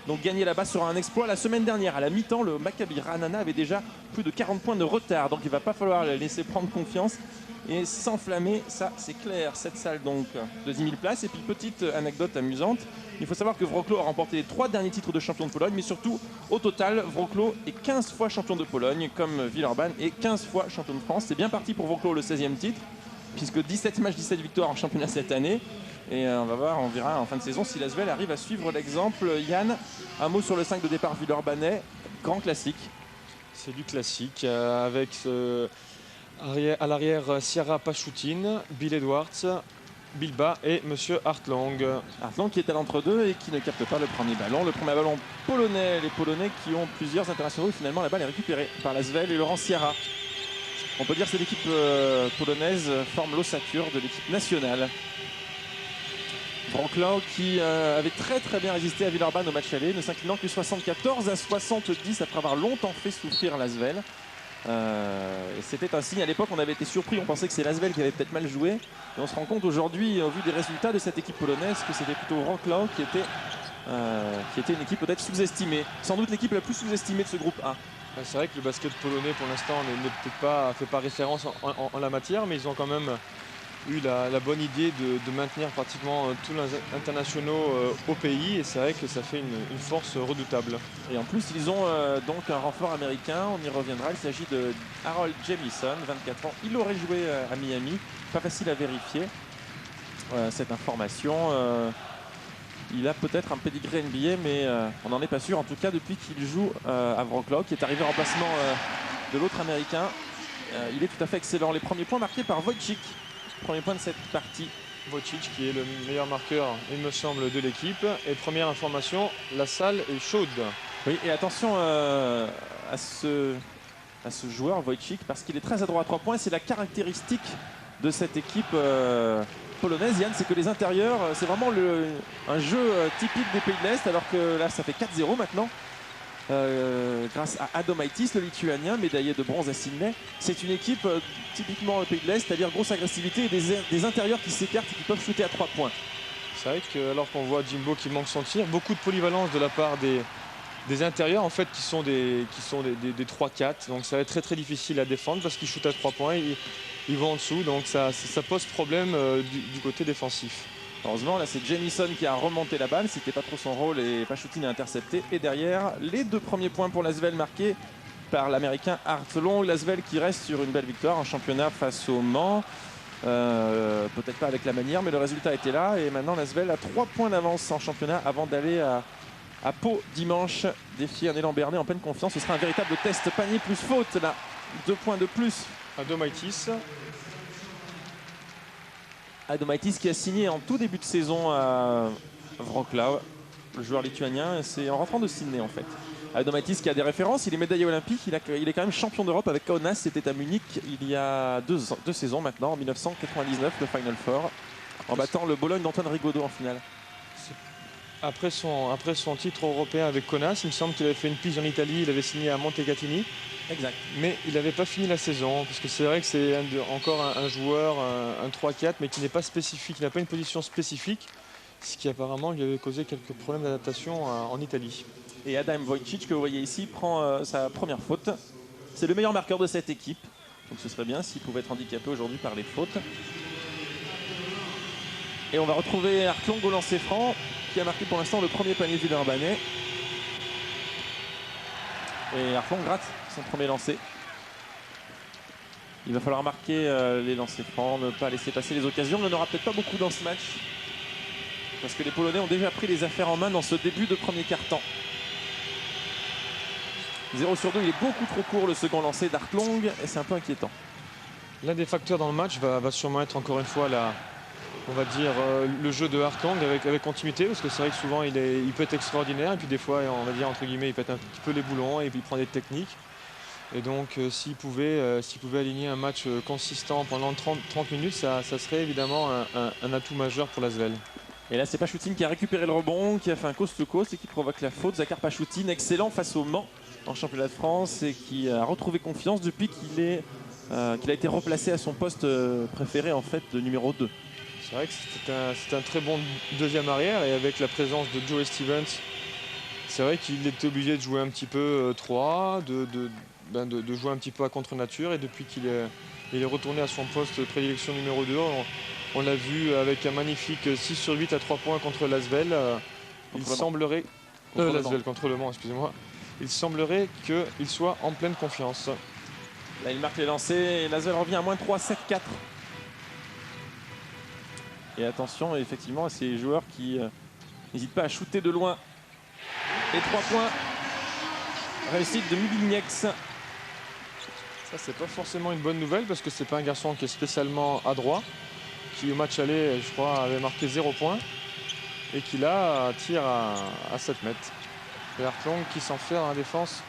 Donc gagner là-bas sera un exploit. La semaine dernière, à la mi-temps, le Maccabi Ra'anana avait déjà plus de 40 points de retard. Donc il ne va pas falloir le laisser prendre confiance et s'enflammer. Ça, c'est clair. Cette salle, donc, de 10 000 places. Et puis, petite anecdote amusante. Il faut savoir que Wrocław a remporté les 3 derniers titres de champion de Pologne. Mais surtout, au total, Wrocław est 15 fois champion de Pologne, comme Villeurbanne, et 15 fois champion de France. C'est bien parti pour Wrocław, le 16e titre, puisque 17 matchs, 17 victoires en championnat cette année. Et on va voir, on verra en fin de saison si l'Asvel arrive à suivre l'exemple. Yann, un mot sur le 5 de départ Villeurbanais, grand classique. C'est du classique avec à l'arrière Sierra Pachoutine, Bill Edwards, Bilba et Monsieur Hartlang. Hartlang qui est à l'entre-deux et qui ne capte pas le premier ballon. Le premier ballon polonais, les Polonais qui ont plusieurs internationaux. Et finalement, la balle est récupérée par l'Asvel et Laurent Sierra. On peut dire que cette équipe polonaise forme l'ossature de l'équipe nationale. Wrocław qui avait très bien résisté à Villeurbanne au match aller, ne s'inclinant que 74-70 après avoir longtemps fait souffrir l'Asvel. C'était un signe à l'époque, on avait été surpris, on pensait que c'est l'Asvel qui avait peut-être mal joué. Et on se rend compte aujourd'hui, au vu des résultats de cette équipe polonaise, que c'était plutôt Wrocław qui était une équipe peut-être sous-estimée. Sans doute l'équipe la plus sous-estimée de ce groupe A. C'est vrai que le basket polonais pour l'instant ne fait pas référence en la matière, mais ils ont quand même eu la bonne idée de maintenir pratiquement tous les internationaux au pays, et c'est vrai que ça fait une force redoutable. Et en plus ils ont donc un renfort américain, on y reviendra, il s'agit de Harold Jamison, 24 ans, il aurait joué à Miami, pas facile à vérifier cette information. Il a peut-être un pédigré NBA, mais on n'en est pas sûr. En tout cas, depuis qu'il joue à Wrocław, qui est arrivé en remplacement de l'autre américain, il est tout à fait excellent. Les premiers points marqués par Wojcik. Premier point de cette partie. Wojcik qui est le meilleur marqueur, il me semble, de l'équipe. Et première information, la salle est chaude. Oui, et attention à ce joueur Wojcik, parce qu'il est très adroit à 3 points. C'est la caractéristique de cette équipe polonaise, Yann, c'est que les intérieurs, c'est vraiment un jeu typique des pays de l'Est, alors que là, ça fait 4-0 maintenant. Grâce à Adomaitis, le lituanien, médaillé de bronze à Sydney. C'est une équipe typiquement le pays de l'Est, c'est-à-dire grosse agressivité et des intérieurs qui s'écartent et qui peuvent shooter à 3 points. C'est vrai que alors qu'on voit Jimbo qui manque son tir, beaucoup de polyvalence de la part des intérieurs en fait qui sont des 3-4, donc ça va être très difficile à défendre parce qu'ils shootent à 3 points, ils vont en dessous, donc ça pose problème du côté défensif. Heureusement, là, c'est Jamison qui a remonté la balle. C'était pas trop son rôle et Pachoutine a intercepté. Et derrière, les 2 premiers points pour l'Asvel marqués par l'Américain Hartlang. L'Asvel qui reste sur une belle victoire en championnat face au Mans. Peut-être pas avec la manière, mais le résultat était là. Et maintenant, l'Asvel a 3 points d'avance en championnat avant d'aller à Pau dimanche. Défier un élan berné en pleine confiance. Ce sera un véritable test. Panier plus faute, là. 2 points de plus. Adomaitis qui a signé en tout début de saison à Wrocław, le joueur lituanien, c'est en rentrant de Sydney en fait. Adomaitis qui a des références, il est médaillé olympique, il est quand même champion d'Europe avec Kaunas, c'était à Munich il y a 2 saisons maintenant, en 1999, le Final Four, en battant le Bologne d'Antoine Rigaudot en finale. Après son titre européen avec Kaunas, il me semble qu'il avait fait une pige en Italie, il avait signé à Montecatini. Exact. Mais il n'avait pas fini la saison, parce que c'est vrai que c'est encore un joueur, un 3-4, mais qui n'est pas spécifique, il n'a pas une position spécifique, ce qui apparemment lui avait causé quelques problèmes d'adaptation en Italie. Et Adam Wojcik, que vous voyez ici, prend sa première faute. C'est le meilleur marqueur de cette équipe, donc ce serait bien s'il pouvait être handicapé aujourd'hui par les fautes. Et on va retrouver Hartlang au lancer franc, qui a marqué pour l'instant le premier panier villeurbanais. Et Hartlang rate son premier lancer. Il va falloir marquer les lancers francs, ne pas laisser passer les occasions. On n'en aura peut-être pas beaucoup dans ce match, parce que les Polonais ont déjà pris les affaires en main dans ce début de premier quart-temps. 0 sur 2, il est beaucoup trop court le second lancer d'Hartlang et c'est un peu inquiétant. L'un des facteurs dans le match va sûrement être encore une fois on va dire le jeu de Hartlang avec continuité, parce que c'est vrai que souvent il peut être extraordinaire et puis des fois on va dire entre guillemets il pète un petit peu les boulons et puis il prend des techniques. Et donc s'il pouvait aligner un match consistant pendant 30 minutes, ça serait évidemment un atout majeur pour l'Asvel. Et là c'est Pachoutine qui a récupéré le rebond, qui a fait un coast-to-coast et qui provoque la faute. Zakhar Pachoutine, excellent face au Mans en championnat de France et qui a retrouvé confiance depuis qu'il a été replacé à son poste préféré en fait de numéro 2. C'est vrai que c'est un très bon deuxième arrière, et avec la présence de Joe Stevens c'est vrai qu'il était obligé de jouer un petit peu 3, de jouer un petit peu à contre-nature. Et depuis qu'il est retourné à son poste de prédilection numéro 2, on l'a vu avec un magnifique 6 sur 8 à 3 points contre l'Asvel. Il semblerait... l'Asvel contre Le Mans, excusez-moi. Il semblerait qu'il soit en pleine confiance. Là, il marque les lancers et l'Asvel revient à moins 3, 7-4. Et attention, effectivement, à ces joueurs qui n'hésitent pas à shooter de loin. Et 3 points. Réussite de Milignex. Ça, c'est pas forcément une bonne nouvelle parce que c'est pas un garçon qui est spécialement adroit, qui au match aller, je crois, avait marqué 0 points et qui là tire à 7 mètres. Et Hartlong qui s'en fait dans la défense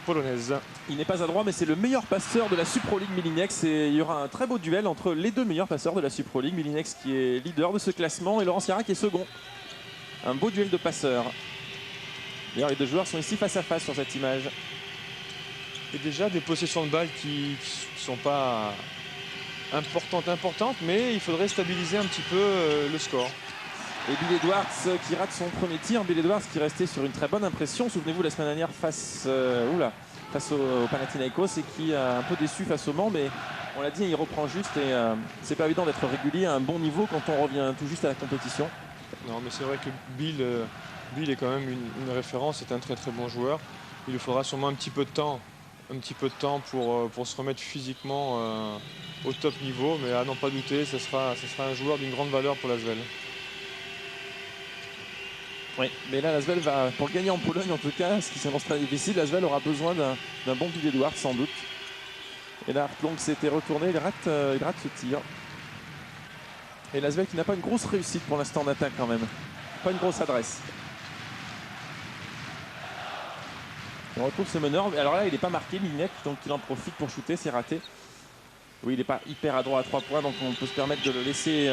polonaise. Il n'est pas adroit, mais c'est le meilleur passeur de la Supro League, Milignex. Et il y aura un très beau duel entre les deux meilleurs passeurs de la Supro League. Milignex qui est leader de ce classement et Laurent Sierra qui est second. Un beau duel de passeurs. D'ailleurs, les deux joueurs sont ici face à face sur cette image. Et déjà des possessions de balles qui ne sont pas importantes, mais il faudrait stabiliser un petit peu le score. Et Bill Edwards qui rate son premier tir. Bill Edwards qui restait sur une très bonne impression. Souvenez-vous la semaine dernière face au Panathinaikos et qui a un peu déçu face au Mans. Mais on l'a dit, il reprend juste et c'est pas évident d'être régulier à un bon niveau quand on revient tout juste à la compétition. Non, mais c'est vrai que Bill est quand même une référence. C'est un très très bon joueur. Il lui faudra sûrement un petit peu de temps pour se remettre physiquement au top niveau. Mais à n'en pas douter, ce sera un joueur d'une grande valeur pour l'Asvel. Oui, mais là l'Asvel va, pour gagner en Pologne en tout cas, ce qui s'annonce très difficile, l'Asvel aura besoin d'un bon Bill Edwards sans doute. Et là Hartlong s'était retourné, il rate ce tir. Et l'Asvel qui n'a pas une grosse réussite pour l'instant en attaque quand même. Pas une grosse adresse. On retrouve ce meneur. Alors là il n'est pas marqué, Milignex, donc il en profite pour shooter, c'est raté. Oui, il n'est pas hyper adroit à 3 points, donc on peut se permettre de le laisser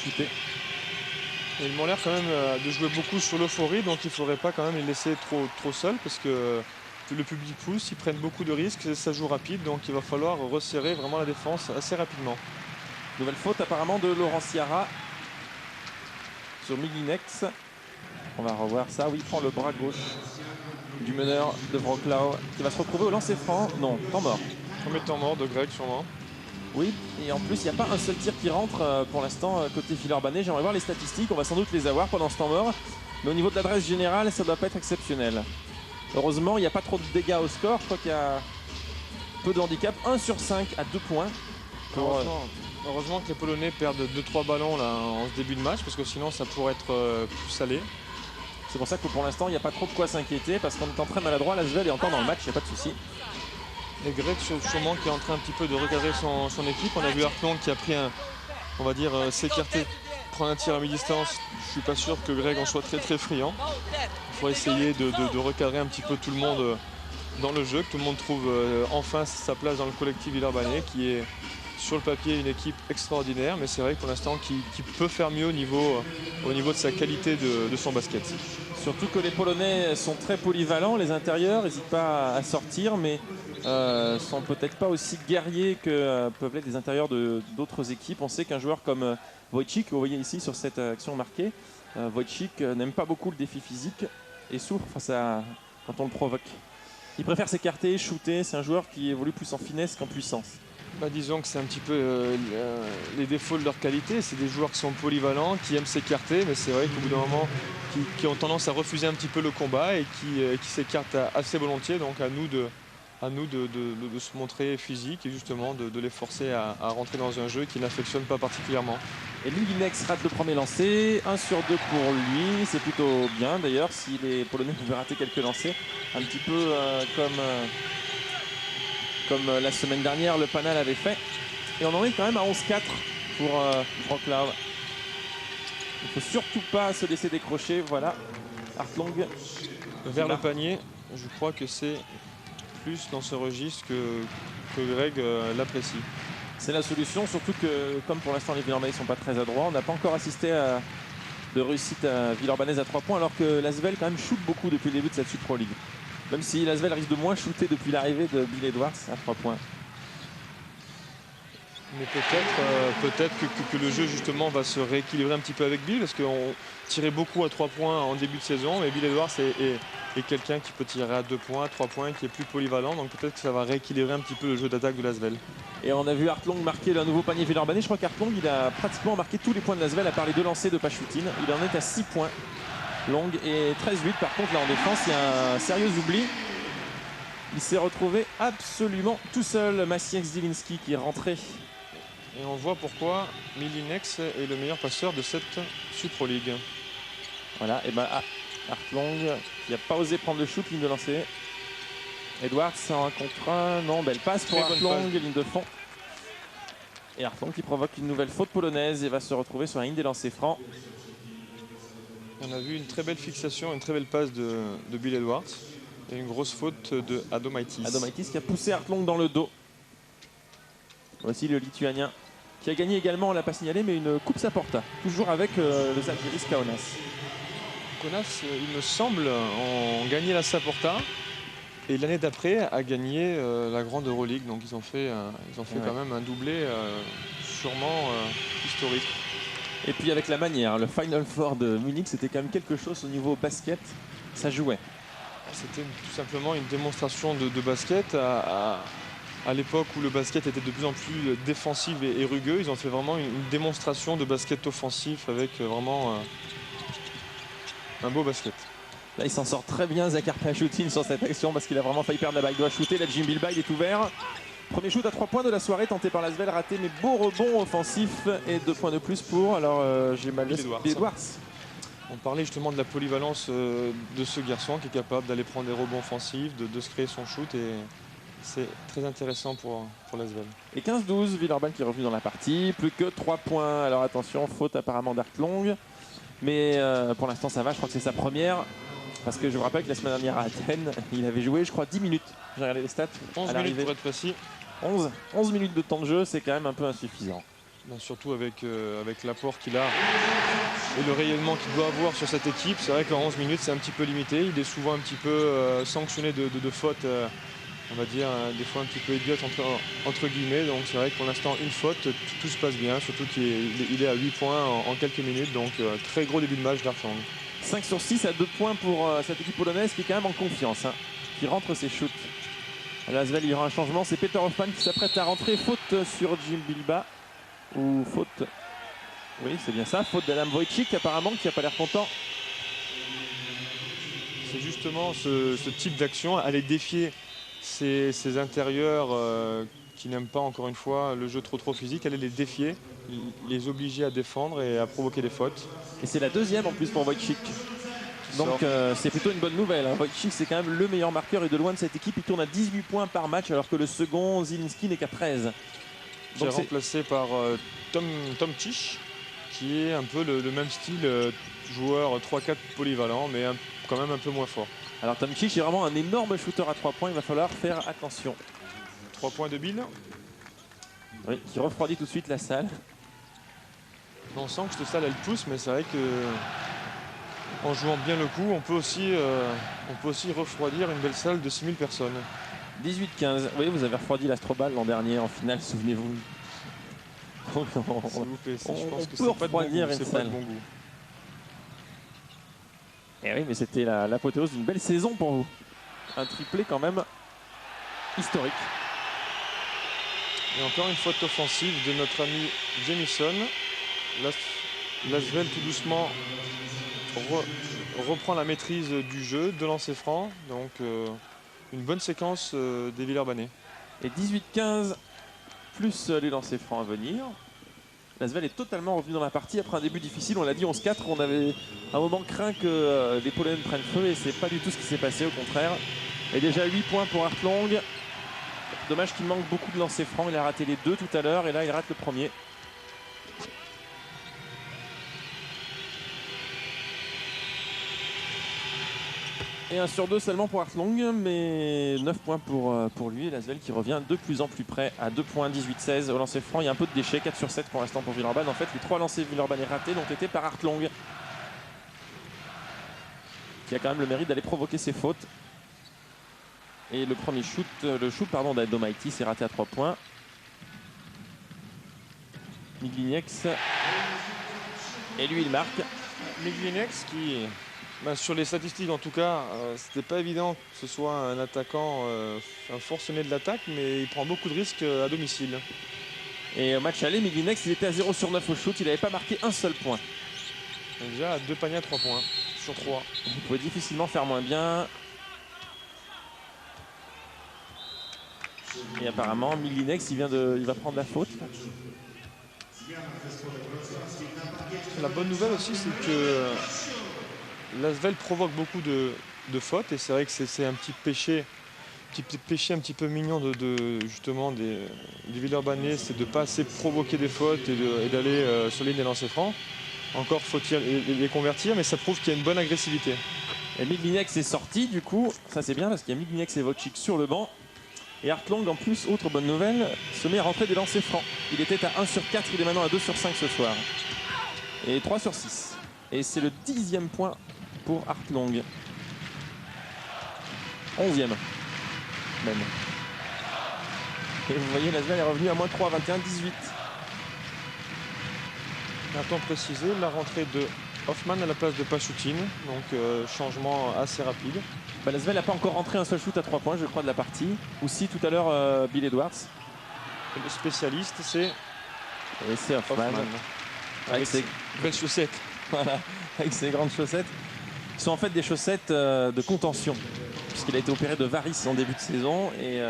shooter. Et ils m'ont l'air quand même de jouer beaucoup sur l'euphorie, donc il ne faudrait pas quand même les laisser trop seuls parce que le public pousse, ils prennent beaucoup de risques, ça joue rapide, donc il va falloir resserrer vraiment la défense assez rapidement. Nouvelle faute apparemment de Laurent Sierra sur Milignex. On va revoir ça. Oui, il prend le bras gauche du meneur de Wrocław qui va se retrouver au lancer franc. Non, temps mort. Premier temps mort de Greg sûrement. Oui, et en plus, il n'y a pas un seul tir qui rentre pour l'instant côté Villeurbanne. J'aimerais voir les statistiques, on va sans doute les avoir pendant ce temps mort. Mais au niveau de l'adresse générale, ça ne doit pas être exceptionnel. Heureusement, il n'y a pas trop de dégâts au score. Je crois qu'il y a peu de handicap. 1 sur 5 à 2 points. Heureusement que les Polonais perdent 2-3 ballons là, en ce début de match, parce que sinon ça pourrait être plus salé. C'est pour ça que pour l'instant, il n'y a pas trop de quoi s'inquiéter, parce qu'on est en très maladroit. L'Asvel est encore dans le match, il n'y a pas de souci. Et Greg sûrement qui est en train un petit peu de recadrer son équipe. On a vu Hartlong qui a pris s'écarter, prendre un tir à mi-distance. Je suis pas sûr que Greg en soit très très friand. Il faut essayer de recadrer un petit peu tout le monde dans le jeu, que tout le monde trouve enfin sa place dans le collectif Villeurbanne, qui est sur le papier une équipe extraordinaire, mais c'est vrai que pour l'instant qui peut faire mieux au niveau de sa qualité de son basket. Surtout que les Polonais sont très polyvalents, les intérieurs n'hésitent pas à sortir, mais sont peut-être pas aussi guerriers que peuvent l'être les intérieurs d'autres équipes. On sait qu'un joueur comme Wojcik, que vous voyez ici sur cette action marquée, Wojcik n'aime pas beaucoup le défi physique et souffre quand on le provoque. Il préfère s'écarter, shooter, c'est un joueur qui évolue plus en finesse qu'en puissance. Disons que c'est un petit peu les défauts de leur qualité. C'est des joueurs qui sont polyvalents, qui aiment s'écarter, mais c'est vrai qu'au bout d'un moment, qui ont tendance à refuser un petit peu le combat et qui s'écartent assez volontiers. Donc à nous de se montrer physique et justement de les forcer à rentrer dans un jeu qu'ils n'affectionnent pas particulièrement. Et Milignex rate le premier lancer, 1 sur 2 pour lui, c'est plutôt bien d'ailleurs si les Polonais pouvaient rater quelques lancers, un petit peu comme la semaine dernière le Pana avait fait. Et on en est quand même à 11-4 pour Wrocław. Il ne faut surtout pas se laisser décrocher. Voilà, Hartlong vers le panier. Je crois que c'est plus dans ce registre que Greg l'apprécie. C'est la solution, surtout que comme pour l'instant les Villeurbanais ne sont pas très adroits, on n'a pas encore assisté à de réussite villeurbannaise à 3 points, alors que l'Asvel quand même shoot beaucoup depuis le début de cette Supro League. Même si l'Asvel risque de moins shooter depuis l'arrivée de Bill Edwards à 3 points. Mais peut-être que le jeu justement va se rééquilibrer un petit peu avec Bill, parce qu'on tirait beaucoup à 3 points en début de saison, mais Bill Edwards est quelqu'un qui peut tirer à 2 points, à 3 points, qui est plus polyvalent, donc peut-être que ça va rééquilibrer un petit peu le jeu d'attaque de Lasvel. Et on a vu Hartlong marquer le nouveau panier Villeurbanne. Je crois qu'Hartlong il a pratiquement marqué tous les points de Lasvel à part les 2 lancers de Pachoutine. Il en est à 6 points. Long et 13-8. Par contre là en défense il y a un sérieux oubli. Il s'est retrouvé absolument tout seul, Maciej Zielinski, qui est rentré. Et on voit pourquoi Milinex est le meilleur passeur de cette Supro League. Voilà, et ben Hartlong qui n'a pas osé prendre le shoot, ligne de lancer. Edwards en 1 contre 1, non, belle passe pour Hartlong, ligne de fond. Et Hartlong qui provoque une nouvelle faute polonaise et va se retrouver sur la ligne des lancers francs. On a vu une très belle fixation, une très belle passe de Bill Edwards. Et une grosse faute de Adomaitis. Adomaitis qui a poussé Hartlong dans le dos. Voici le Lituanien qui a gagné également, on ne l'a pas signalé, mais une Coupe Saporta. Toujours avec le Žalgiris Kaunas. Kaunas, il me semble, ont gagné la Saporta. Et l'année d'après a gagné la Grande Euroleague. Donc ils ont fait quand même un doublé sûrement historique. Et puis avec la manière, le Final Four de Munich, c'était quand même quelque chose au niveau basket. Ça jouait. C'était tout simplement une démonstration de basket à l'époque où le basket était de plus en plus défensif et rugueux. Ils ont fait vraiment une démonstration de basket offensif avec vraiment un beau basket. Là, il s'en sort très bien, Zakar Pachoutine, sur cette action parce qu'il a vraiment failli perdre la balle. Il doit shooter. Là, Jim Bilba, il est ouvert. Premier shoot à 3 points de la soirée, tenté par Lasvel, raté, mais beau rebond offensif et 2 points de plus pour. Alors, j'ai mal laissé Edwards. On parlait justement de la polyvalence de ce garçon qui est capable d'aller prendre des rebonds offensifs, de se créer son shoot, et c'est très intéressant pour Lasvel. Et 15-12, Villeurbanne qui est revenu dans la partie, plus que 3 points. Alors attention, faute apparemment d'Hartlong, mais pour l'instant ça va, je crois que c'est sa première, parce que je vous rappelle que la semaine dernière à Athènes, il avait joué je crois 10 minutes, j'ai regardé les stats. 11 minutes pour être précis. 11 minutes de temps de jeu, c'est quand même un peu insuffisant. Ben, surtout avec l'apport qu'il a et le rayonnement qu'il doit avoir sur cette équipe. C'est vrai qu'en 11 minutes c'est un petit peu limité. Il est souvent un petit peu sanctionné de fautes, on va dire des fois un petit peu idiotes entre guillemets. Donc c'est vrai que pour l'instant une faute, tout se passe bien. Surtout qu'il est à 8 points en quelques minutes. Donc très gros début de match d'Hartlong. 5 sur 6 à 2 points pour cette équipe polonaise qui est quand même en confiance, hein, qui rentre ses shoots. À Lasvel il y aura un changement. C'est Peter Hoffman qui s'apprête à rentrer. Faute sur Jim Bilba. Ou faute, oui c'est bien ça, faute d'Adam Wojcik apparemment qui n'a pas l'air content. C'est justement ce type d'action, aller défier ces intérieurs qui n'aiment pas encore une fois le jeu trop physique, aller les défier, les obliger à défendre et à provoquer des fautes. Et c'est la deuxième en plus pour Wojcik. Donc c'est plutôt une bonne nouvelle, hein. Wojcik c'est quand même le meilleur marqueur et de loin de cette équipe, il tourne à 18 points par match alors que le second Zielinski n'est qu'à 13. Qui est remplacé par Tom Tisch, qui est un peu le même style, joueur 3-4 polyvalent, mais quand même un peu moins fort. Alors Tom Tisch est vraiment un énorme shooter à 3 points, il va falloir faire attention. 3 points de Bill. Oui, qui refroidit tout de suite la salle. On sent que cette salle elle pousse, mais c'est vrai que en jouant bien le coup, on peut aussi refroidir une belle salle de 6000 personnes. 18-15. Oui, vous avez refroidi l'Astrobal l'an dernier en finale, souvenez-vous. S'il vous plaît, je pense que c'est pas de bon goût. Et oui, mais c'était l'apothéose d'une belle saison pour vous. Un triplé quand même historique. Et encore une faute offensive de notre ami Jamison. Lasvel tout doucement reprend la maîtrise du jeu, de lancer franc. Donc une bonne séquence des Villeurbanais. Et 18-15 plus les lancers francs à venir. Lasvel est totalement revenu dans la partie après un début difficile. On l'a dit 11-4. On avait un moment craint que les Polonais prennent feu et c'est pas du tout ce qui s'est passé, au contraire. Et déjà 8 points pour Hartlong. Dommage qu'il manque beaucoup de lancers francs. Il a raté les 2 tout à l'heure et là il rate le premier. Et 1 sur 2 seulement pour Hartlong, mais 9 points pour lui. Et Lasvel qui revient de plus en plus près à 2 points, 18-16 au lancer franc. Il y a un peu de déchets, 4 sur 7 pour l'instant pour Villeurbanne. En fait, les 3 lancers Villeurbanne ratés l'ont été par Hartlong, qui a quand même le mérite d'aller provoquer ses fautes. Et le premier shoot, d'Adomaitis est raté à 3 points. Miglinex. Et lui, il marque. Miglinex qui, sur les statistiques en tout cas, c'était pas évident que ce soit un attaquant, un forcené de l'attaque, mais il prend beaucoup de risques à domicile. Et au match aller, Miglinex, il était à 0 sur 9 au shoot. Il n'avait pas marqué un seul point. Déjà à 2 paniers à 3 points sur 3. Il pouvait difficilement faire moins bien. Et apparemment, Miglinex, il va prendre la faute. La bonne nouvelle aussi, c'est que l'Asvel provoque beaucoup de fautes. Et c'est vrai que c'est un petit péché un petit peu mignon justement des Villeurbanais, c'est de ne pas assez provoquer des fautes et d'aller sur la ligne des lancers francs. Encore faut-il les convertir, mais ça prouve qu'il y a une bonne agressivité. Et Miglinex est sorti, du coup, ça c'est bien parce qu'il y a Miglinex et Wojcik sur le banc. Et Hartlang, en plus, autre bonne nouvelle, se met à rentrer des lancers francs. Il était à 1 sur 4, il est maintenant à 2 sur 5 ce soir. Et 3 sur 6. Et c'est le 10e point pour Hartlang. 11e même. Et vous voyez, l'Asvel est revenu à moins 3, 21, 18. Un temps précisé, la rentrée de Hoffman à la place de Pachoutine, donc changement assez rapide. L'Asvel n'a pas encore rentré un seul shoot à 3 points, je crois, de la partie. Ou si tout à l'heure, Bill Edwards. Et le spécialiste, c'est Hoffman. Avec ses belles chaussettes. Voilà, avec ses grandes chaussettes. Ce sont en fait des chaussettes de contention, puisqu'il a été opéré de varices en début de saison. Et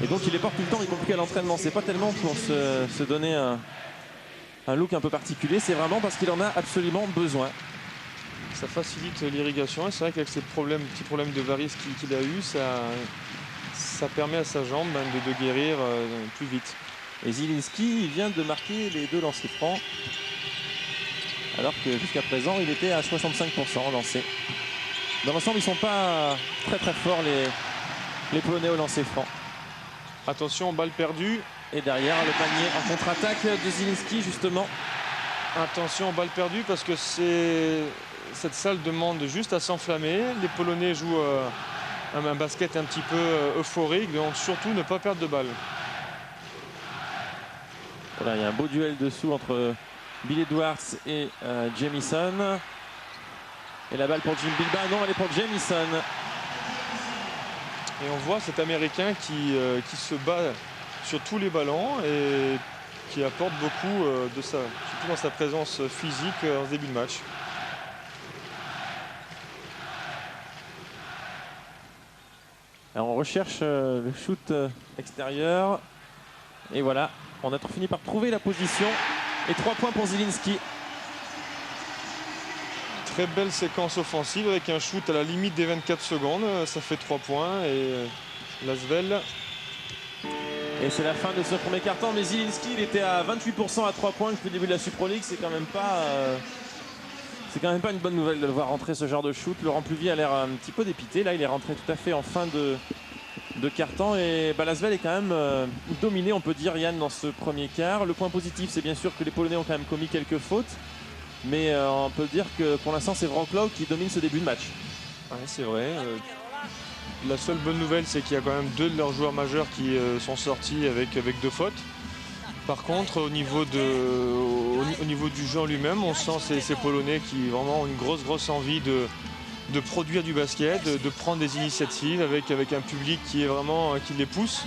donc il les porte tout le temps, y compris à l'entraînement. C'est pas tellement pour se donner un look un peu particulier, c'est vraiment parce qu'il en a absolument besoin. Ça facilite l'irrigation et c'est vrai qu'avec ces petits problèmes de varices qu'il a eu, ça permet à sa jambe de guérir plus vite. Et Zielinski, il vient de marquer les 2 lancers francs, alors que jusqu'à présent, il était à 65% lancé. Dans l'ensemble, ils ne sont pas très très forts, les Polonais au lancer franc. Attention, balle perdue. Et derrière, le panier en contre-attaque de Zielinski, justement. Attention, balle perdue, parce que cette salle demande juste à s'enflammer. Les Polonais jouent un basket un petit peu euphorique, donc surtout ne pas perdre de balle. Voilà, il y a un beau duel dessous entre Bill Edwards et Jamison. Et la balle pour Jim Bilba, non, elle est pour Jamison. Et on voit cet Américain qui se bat sur tous les ballons et qui apporte beaucoup surtout dans sa présence physique en début de match. Alors on recherche le shoot extérieur. Et voilà, on a fini par trouver la position. Et 3 points pour Zielinski. Très belle séquence offensive avec un shoot à la limite des 24 secondes. Ça fait 3 points et l'Asvel. Et c'est la fin de ce premier quart-temps. Mais Zielinski, il était à 28% à 3 points depuis le début de la Super League. C'est quand même pas une bonne nouvelle de le voir rentrer ce genre de shoot. Laurent Pluvier a l'air un petit peu dépité. Là, il est rentré tout à fait en fin de quart-temps. Et l'Asvel est quand même dominé, on peut dire, Yann, dans ce premier quart. Le point positif, c'est bien sûr que les Polonais ont quand même commis quelques fautes. Mais on peut dire que pour l'instant, c'est Wrocław qui domine ce début de match. Ouais, c'est vrai. La seule bonne nouvelle, c'est qu'il y a quand même 2 de leurs joueurs majeurs qui sont sortis avec 2 fautes. Par contre, au niveau du jeu en lui-même, on sent ces Polonais qui vraiment ont une grosse envie de produire du basket, de prendre des initiatives avec un public qui les pousse.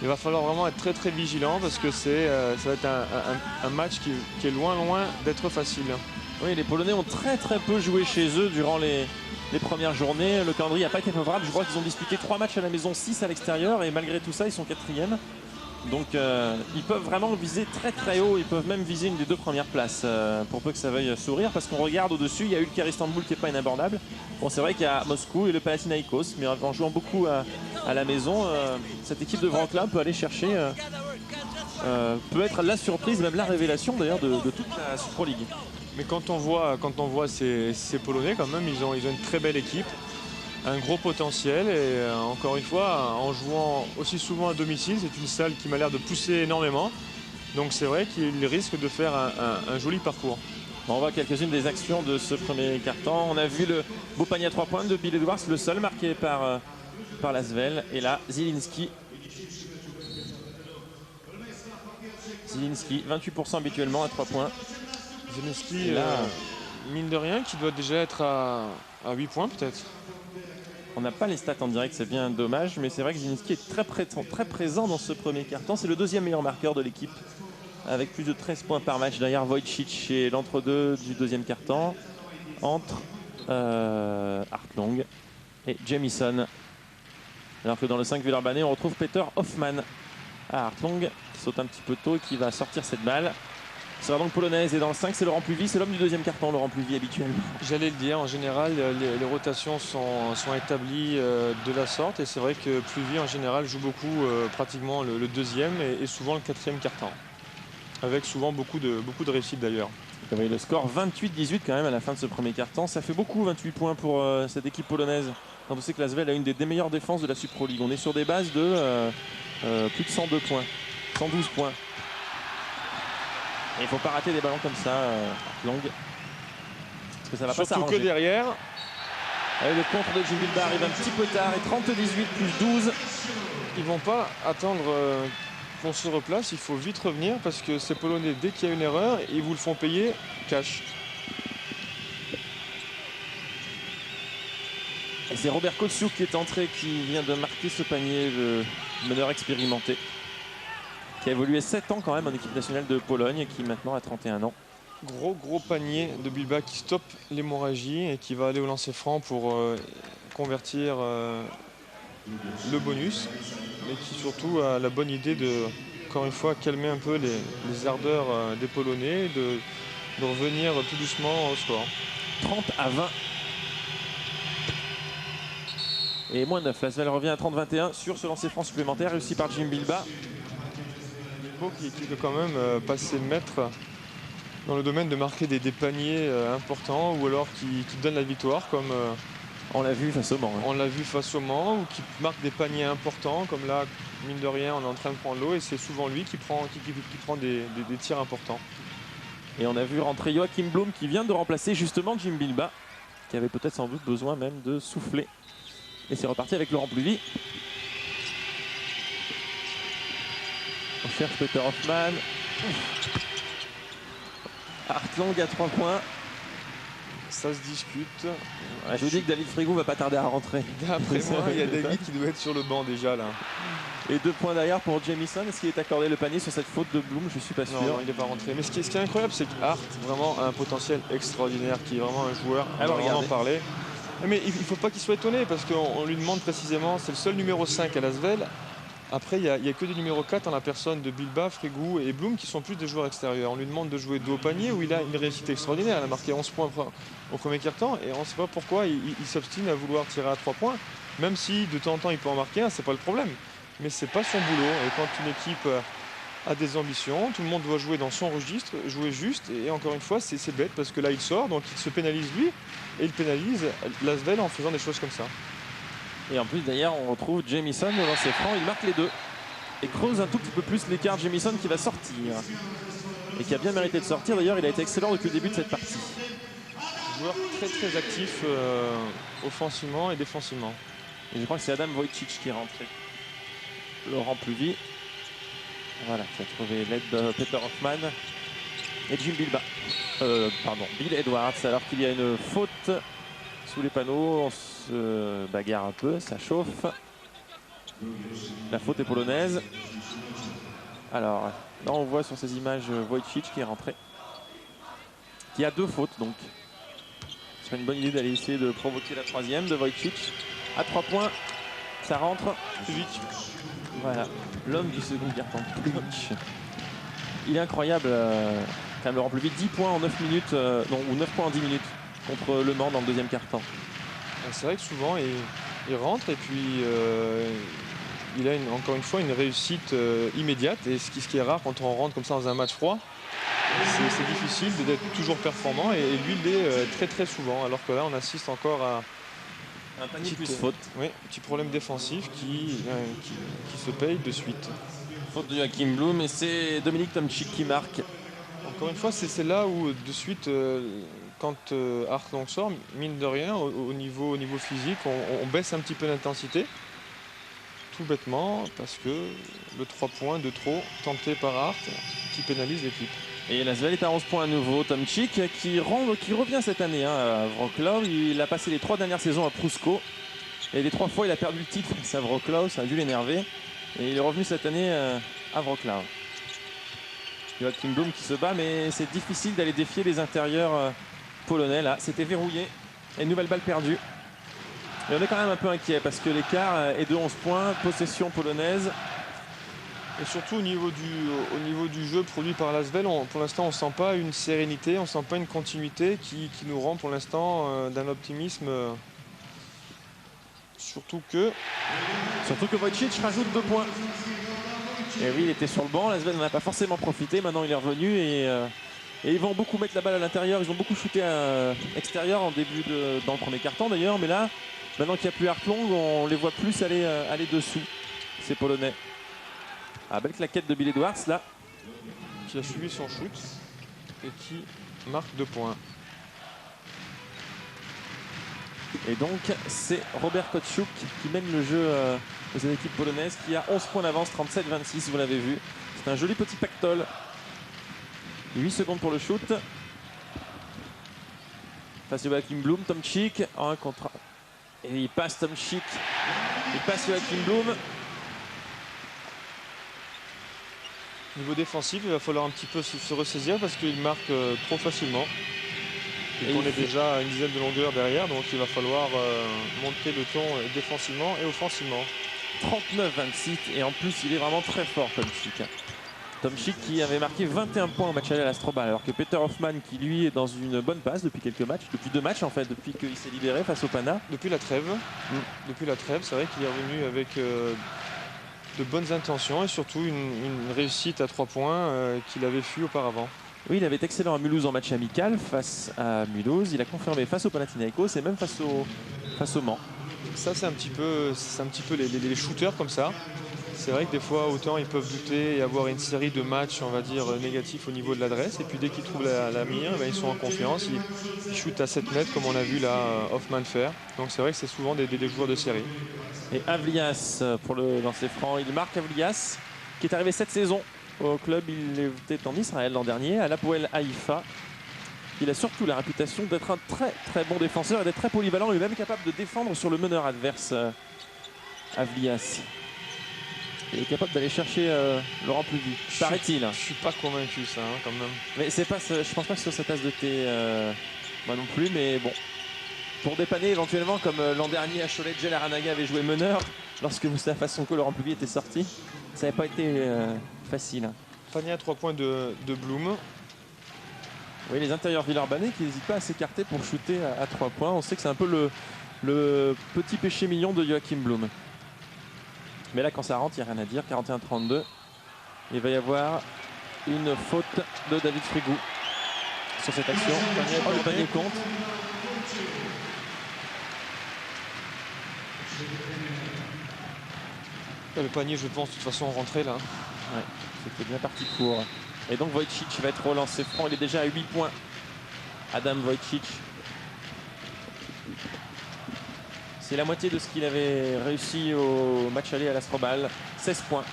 Il va falloir vraiment être très vigilant parce que ça va être un match qui est loin d'être facile. Oui, les Polonais ont très peu joué chez eux durant les premières journées. Le calendrier n'a pas été favorable. Je crois qu'ils ont disputé 3 matchs à la maison, 6 à l'extérieur. Et malgré tout ça, ils sont 4e. Donc ils peuvent vraiment viser très haut. Ils peuvent même viser une des 2 premières places pour peu que ça veuille sourire. Parce qu'on regarde au-dessus, il y a eu le Car Istanbul qui n'est pas inabordable. Bon, c'est vrai qu'il y a Moscou et le Panathinaikos. Mais en jouant beaucoup à la maison, cette équipe de Wrocław peut aller chercher, peut être la surprise, même la révélation d'ailleurs de toute la Super League. Mais quand on voit ces Polonais, quand même, ils ont une très belle équipe, un gros potentiel. Et encore une fois, en jouant aussi souvent à domicile, c'est une salle qui m'a l'air de pousser énormément. Donc c'est vrai qu'il risque de faire un joli parcours. On voit quelques-unes des actions de ce premier quart-temps. On a vu le beau panier à 3 points de Bill Edwards, le seul marqué par l'Asvel. Et là, Zielinski. Zielinski, 28% habituellement à 3 points. Zielinski, là, mine de rien, qui doit déjà être à 8 points peut-être. On n'a pas les stats en direct, c'est bien dommage, mais c'est vrai que Zielinski est très présent dans ce premier quart-temps. C'est le deuxième meilleur marqueur de l'équipe, avec plus de 13 points par match derrière Wojcic et l'entre-deux du deuxième quart-temps, entre Hartong et Jamison. Alors que dans le 5 Villeurbanne, on retrouve Peter Hoffmann à Hartong, qui saute un petit peu tôt et qui va sortir cette balle. Ce sera donc polonaise, et dans le 5 c'est Laurent Pluvy, c'est l'homme du deuxième carton, Laurent Pluvy habituellement. J'allais le dire, en général les rotations sont établies de la sorte, et c'est vrai que Pluvy en général joue beaucoup pratiquement le deuxième et souvent le quatrième carton, avec souvent beaucoup de réussite d'ailleurs. Vous voyez le score 28-18 quand même à la fin de ce premier quart-temps, ça fait beaucoup, 28 points pour cette équipe polonaise. Quand on sait que l'Asvel a une des meilleures défenses de la Supro League, on est sur des bases de plus de 102 points, 112 points. Et il ne faut pas rater des ballons comme ça, Long. Parce que ça va pas s'arranger. Surtout que derrière. Allez, le contre de Jim Bilbao arrive un petit peu tard, et 30-18 plus 12. Ils vont pas attendre qu'on se replace, il faut vite revenir parce que ces Polonais, dès qu'il y a une erreur, ils vous le font payer cash. Et c'est Robert Kotsiuk qui est entré, qui vient de marquer ce panier, le meneur expérimenté, qui a évolué 7 ans quand même en équipe nationale de Pologne et qui maintenant a 31 ans. Gros panier de Bilbao qui stoppe l'hémorragie et qui va aller au lancer franc pour convertir le bonus, mais qui surtout a la bonne idée de, encore une fois, calmer un peu les ardeurs des Polonais, de revenir tout doucement au score. 30-20. Et moins 9, l'Asvel revient à 30-21 sur ce lancer franc supplémentaire réussi par Jim Bilbao. Qui peut quand même passer maître dans le domaine de marquer des paniers importants, ou alors qui donne la victoire, comme on l'a vu face au Mans. On l'a vu face au Mans, ou qui marque des paniers importants, comme là, mine de rien, on est en train de prendre l'eau et c'est souvent lui qui prend des tirs importants. Et on a vu rentrer Joachim Blum qui vient de remplacer justement Jim Bilbao, qui avait peut-être sans doute besoin même de souffler. Et c'est reparti avec Laurent Pluvy. On cherche Peter Hoffmann. Hartong à 3 points. Ça se discute. Je vous dis que David Frégou va pas tarder à rentrer. D'après moi, il y a David qui doit être sur le banc déjà là. Et 2 points derrière pour Jamison. Est-ce qu'il est accordé le panier sur cette faute de Blum? Je suis pas sûr. Non, il n'est pas rentré. Mais ce qui est incroyable, c'est qu'Hart vraiment a un potentiel extraordinaire, qui est vraiment un joueur. Alors on va en parler. Mais il ne faut pas qu'il soit étonné, parce qu'on lui demande précisément, c'est le seul numéro 5 à l'Asvel. Après, il n'y a que des numéros 4 en la personne de Bilbao, Frégou et Blum, qui sont plus des joueurs extérieurs. On lui demande de jouer dos au panier, où il a une réussite extraordinaire. Il a marqué 11 points au premier quart-temps, et on ne sait pas pourquoi il s'obstine à vouloir tirer à 3 points. Même si de temps en temps il peut en marquer un, c'est pas le problème. Mais c'est pas son boulot. Et quand une équipe a des ambitions, tout le monde doit jouer dans son registre, jouer juste. Et encore une fois, c'est bête, parce que là il sort, donc il se pénalise lui, et il pénalise l'Asvel en faisant des choses comme ça. Et en plus d'ailleurs on retrouve Jamison au lancer franc, il marque les deux et creuse un tout petit peu plus l'écart. Jamison qui va sortir et qui a bien mérité de sortir, d'ailleurs il a été excellent depuis le début de cette partie. Joueur très actif offensivement et défensivement. Et je crois que c'est Adam Wojcic qui est rentré. Laurent Pluvy, voilà, qui a trouvé l'aide de Peter Hoffmann et Jim Bilbao. Bill Edwards, alors qu'il y a une faute sous les panneaux. On se bagarre un peu, ça chauffe. La faute est polonaise. Alors, là on voit sur ces images Wojcic qui est rentré, qui a 2 fautes, donc ce serait une bonne idée d'aller essayer de provoquer la troisième de Wojcic. À 3 points, ça rentre. Pluvy. Voilà, l'homme du second carton. Il est incroyable, quand même, Laurent Pluvy. 10 points en 9 minutes, ou 9 points en 10 minutes contre Le Mans dans le deuxième quart-temps. C'est vrai que souvent il rentre et puis il a encore une fois une réussite immédiate, et ce qui est rare quand on rentre comme ça dans un match froid. C'est difficile d'être toujours performant, et lui il l'est très souvent, alors que là on assiste encore à un panier plus faute. Oui, petit problème défensif qui se paye de suite. Faute de Joachim Blum, et c'est Dominique Tomczyk qui marque. Encore une fois, c'est là où de suite, quand Hartong sort, mine de rien, au niveau physique, on baisse un petit peu l'intensité. tout bêtement parce que le 3 points de trop tenté par Hart qui pénalise l'équipe. Et Lasvel est à 11 points à nouveau. Tomczyk qui revient cette année à Wrocław. Il a passé les 3 dernières saisons à Pruszczo. Et les 3 fois, il a perdu le titre face à Wrocław. Ça a dû l'énerver. Et il est revenu cette année à Wrocław. Joachim Blum qui se bat, mais c'est difficile d'aller défier les intérieurs polonais. Là, c'était verrouillé. Et une nouvelle balle perdue. Et on est quand même un peu inquiet parce que l'écart est de 11 points. Possession polonaise. Et surtout au niveau du jeu produit par Lasvel, pour l'instant on ne sent pas une sérénité, on ne sent pas une continuité qui nous rend pour l'instant d'un optimisme. Surtout que Wojciech rajoute 2 points. Et oui, il était sur le banc, Lasvel n'en a pas forcément profité, maintenant il est revenu et ils vont beaucoup mettre la balle à l'intérieur, ils ont beaucoup shooté à extérieur dans le premier quart-temps d'ailleurs, mais là, maintenant qu'il n'y a plus Hartlong, on les voit plus aller dessous, ces Polonais. Ah, belle claquette de Bill Edwards là. Qui a suivi son shoot et qui marque 2 points. Et donc c'est Robert Kotchuk qui mène le jeu aux équipes polonaises, qui a 11 points d'avance, 37-26, vous l'avez vu. C'est un joli petit pactole. 8 secondes pour le shoot. Face à Joachim Blum, Tomczyk en 1 contre 1. Et il passe Tomczyk. Il passe Joachim Blum. Niveau défensif, il va falloir un petit peu se ressaisir parce qu'il marque trop facilement. Et on est déjà à une dizaine de longueurs derrière, donc il va falloir monter le ton défensivement et offensivement. 39-26 et en plus il est vraiment très fort Tomczyk. Tomczyk qui avait marqué 21 points au match aller à l'Astrobal, alors que Peter Hoffmann qui lui est dans une bonne passe depuis quelques matchs, depuis 2 matchs en fait, depuis qu'il s'est libéré face au Pana. Depuis la trêve, c'est vrai qu'il est revenu avec de bonnes intentions et surtout une réussite à 3 points qu'il avait fui auparavant. Oui, il avait été excellent à Mulhouse en match amical face à Mulhouse. Il a confirmé face au Panathinaikos et même face au Mans. Ça, c'est un petit peu les shooters comme ça. C'est vrai que des fois, autant ils peuvent douter et avoir une série de matchs, on va dire, négatifs au niveau de l'adresse. Et puis dès qu'ils trouvent la mire, ils sont en confiance. Ils shootent à 7 mètres comme on a vu là Hoffmann faire. Donc c'est vrai que c'est souvent des joueurs de série. Et Avlias pour le lancer franc. Il marque Avlias qui est arrivé cette saison au club. Il était en Israël l'an dernier à l'Hapoel Haïfa. Il a surtout la réputation d'être un très très bon défenseur et d'être très polyvalent et même capable de défendre sur le meneur adverse. Avlias. Il est capable d'aller chercher Laurent Pluvy, paraît-il. Je suis pas convaincu ça quand même. Mais c'est pas, je pense pas que ce soit sa tasse de thé, moi non plus, mais bon. Pour dépanner éventuellement, comme l'an dernier à Cholet, Jel Aranaga avait joué meneur lorsque Moustapha Sonko, Laurent Pluvy était sorti. Ça n'avait pas été facile. Panier à 3 points de Blum. Oui, les intérieurs Villeurbanais qui n'hésitent pas à s'écarter pour shooter à 3 points. On sait que c'est un peu le petit péché mignon de Joachim Blum. Mais là, quand ça rentre, il n'y a rien à dire. 41-32. Il va y avoir une faute de David Frigou sur cette action. Le panier compte. Le panier, je pense, de toute façon, rentré là. Ouais, c'était bien parti pour. Et donc Wojciech va être relancé franc. Il est déjà à 8 points. Adam Wojciech. C'est la moitié de ce qu'il avait réussi au match aller à l'Astrobal. 16 points.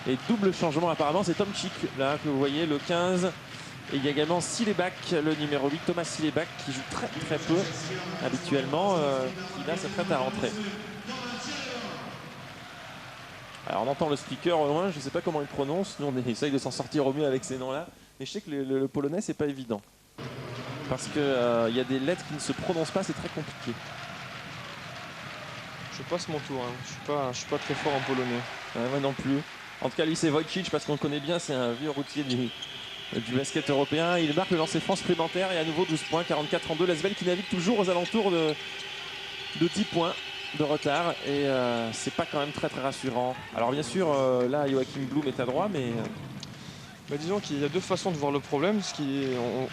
Et double changement apparemment, c'est Tomczyk là que vous voyez, le 15. Et il y a également Silebak, le numéro 8, Thomas Silebak, qui joue très très peu habituellement, qui là s'apprête à rentrer. Alors on entend le speaker au loin, je ne sais pas comment il prononce, nous on essaye de s'en sortir au mieux avec ces noms-là. Mais je sais que le polonais c'est pas évident. Parce qu'il y a des lettres qui ne se prononcent pas, c'est très compliqué. Je passe mon tour, hein. Je suis pas très fort en polonais. Moi non plus. En tout cas lui c'est Wojciech parce qu'on le connaît bien, c'est un vieux routier du basket européen. Il marque le lancer franc supplémentaire et à nouveau 12 points, 44-32. Lasvel qui navigue toujours aux alentours de 10 points de retard et c'est pas quand même très très rassurant. Alors bien sûr là Joachim Blum est à droit mais... disons qu'il y a 2 façons de voir le problème.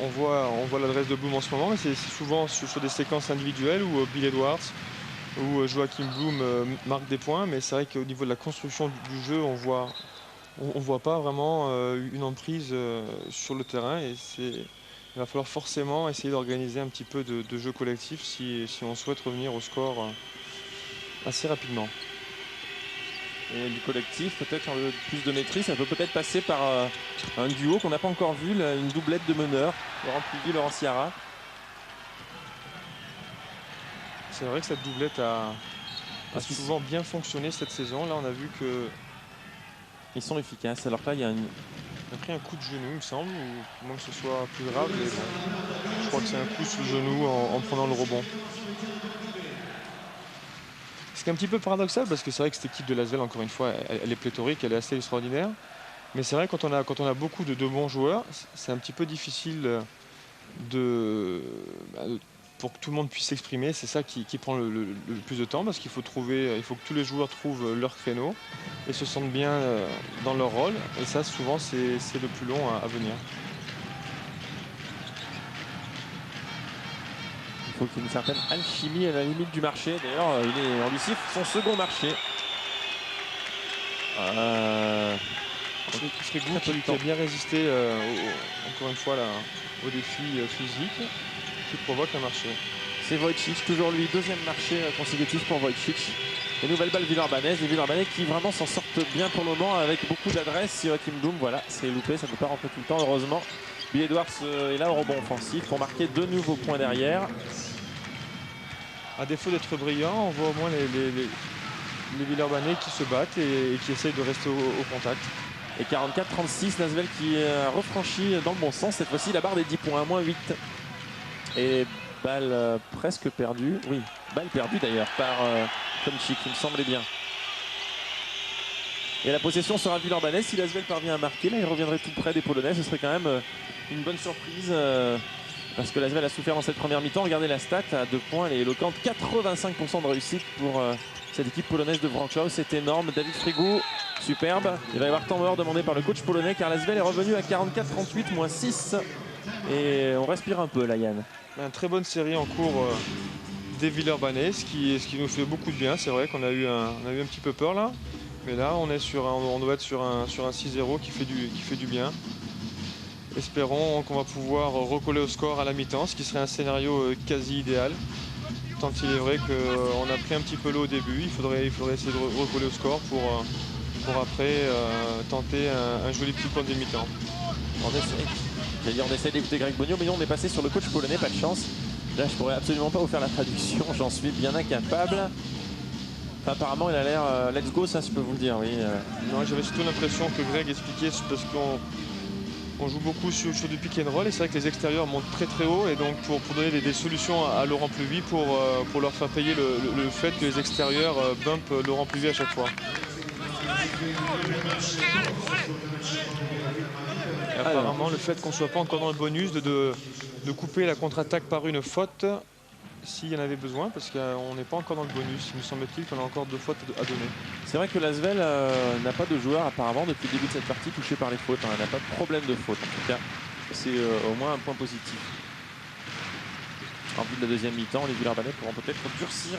On voit l'adresse de Blum en ce moment, mais c'est souvent sur des séquences individuelles où Bill Edwards ou Joachim Blum marque des points, mais c'est vrai qu'au niveau de la construction du jeu, on voit pas vraiment une emprise sur le terrain et il va falloir forcément essayer d'organiser un petit peu de jeu collectif si on souhaite revenir au score assez rapidement. et du collectif, peut-être plus de maîtrise. Ça peut peut-être passer par un duo qu'on n'a pas encore vu, une doublette de meneurs, Laurent Pluvy, Laurent Ciara. C'est vrai que cette doublette a souvent bien fonctionné cette saison. Là, on a vu que ils sont efficaces. Alors que là, il a pris un coup de genou, il me semble, ou moins que ce soit plus grave. Mais bon, je crois que c'est un coup sous le genou en prenant le rebond. Ce qui est un petit peu paradoxal, parce que c'est vrai que cette équipe de Lasvel, encore une fois, elle est pléthorique, elle est assez extraordinaire. Mais c'est vrai que quand on a beaucoup de bons joueurs, c'est un petit peu difficile pour que tout le monde puisse s'exprimer. C'est ça qui prend le plus de temps, parce qu'il faut que tous les joueurs trouvent leur créneau et se sentent bien dans leur rôle. Et ça, souvent, c'est le plus long à venir. Il faut qu'il y ait une certaine alchimie à la limite du marché. D'ailleurs, on lui siffle son second marché. Frigou qui a bien résisté, encore une fois, là, au défi physique qui provoque un marché. C'est Wojciech, toujours lui, deuxième marché consécutif pour Wojciech. Et nouvelle balle Villeurbannaise, les Villeurbanais qui vraiment s'en sortent bien pour le moment avec beaucoup d'adresse. Joachim Blum, voilà, c'est loupé, ça ne peut pas rentrer tout le temps, heureusement. Bill Edwards est là au rebond offensif pour marquer 2 nouveaux points derrière. À défaut d'être brillant, on voit au moins les Villeurbanais qui se battent et qui essayent de rester au contact. Et 44-36, Lasvel qui a refranchi dans le bon sens. Cette fois-ci, la barre des 10 points, moins 8. Et balle presque perdue. Oui, balle perdue d'ailleurs par Tomczyk, il me semblait bien. Et la possession sera Villeurbanais. Si Lasvel parvient à marquer, là, il reviendrait tout près des Polonais. Ce serait quand même une bonne surprise. Parce que Lasvel a souffert dans cette première mi-temps. Regardez la stat à 2 points, elle est éloquente. 85% de réussite pour cette équipe polonaise de Wrocław. C'est énorme. David Frigou, superbe. Il va y avoir temps mort demandé par le coach polonais car Lasvel est revenu à 44-38, moins 6. Et on respire un peu là, Yann. Une très bonne série en cours des Villeurbanais, ce qui nous fait beaucoup de bien. C'est vrai qu'on a eu un petit peu peur là. Mais là, on doit être sur un 6-0 qui fait du bien. Espérons qu'on va pouvoir recoller au score à la mi-temps, ce qui serait un scénario quasi idéal. Tant il est vrai qu'on a pris un petit peu l'eau au début, il faudrait essayer de recoller au score pour après tenter un joli petit point de mi-temps. On essaie d'écouter Greg Bonio, mais non, on est passé sur le coach polonais, pas de chance. Là, je pourrais absolument pas vous faire la traduction, j'en suis bien incapable. Enfin, apparemment, il a l'air let's go, ça je peux vous le dire, oui. Non, j'avais surtout l'impression que Greg expliquait parce qu'on joue beaucoup sur du pick and roll et c'est vrai que les extérieurs montent très très haut et donc pour donner des solutions à Laurent Pluvy pour leur faire payer le fait que les extérieurs bumpent Laurent Pluvy à chaque fois. Et apparemment, le fait qu'on ne soit pas encore dans le bonus de couper la contre-attaque par une faute s'il y en avait besoin, parce qu'on n'est pas encore dans le bonus. Il me semble-t-il qu'on a encore 2 fautes à donner. C'est vrai que Lasvel n'a pas de joueur apparemment depuis le début de cette partie touché par les fautes. Il n'a pas de problème de faute. En tout cas, c'est au moins un point positif. En vue de la deuxième mi-temps, les Villeurbanais pourront peut-être durcir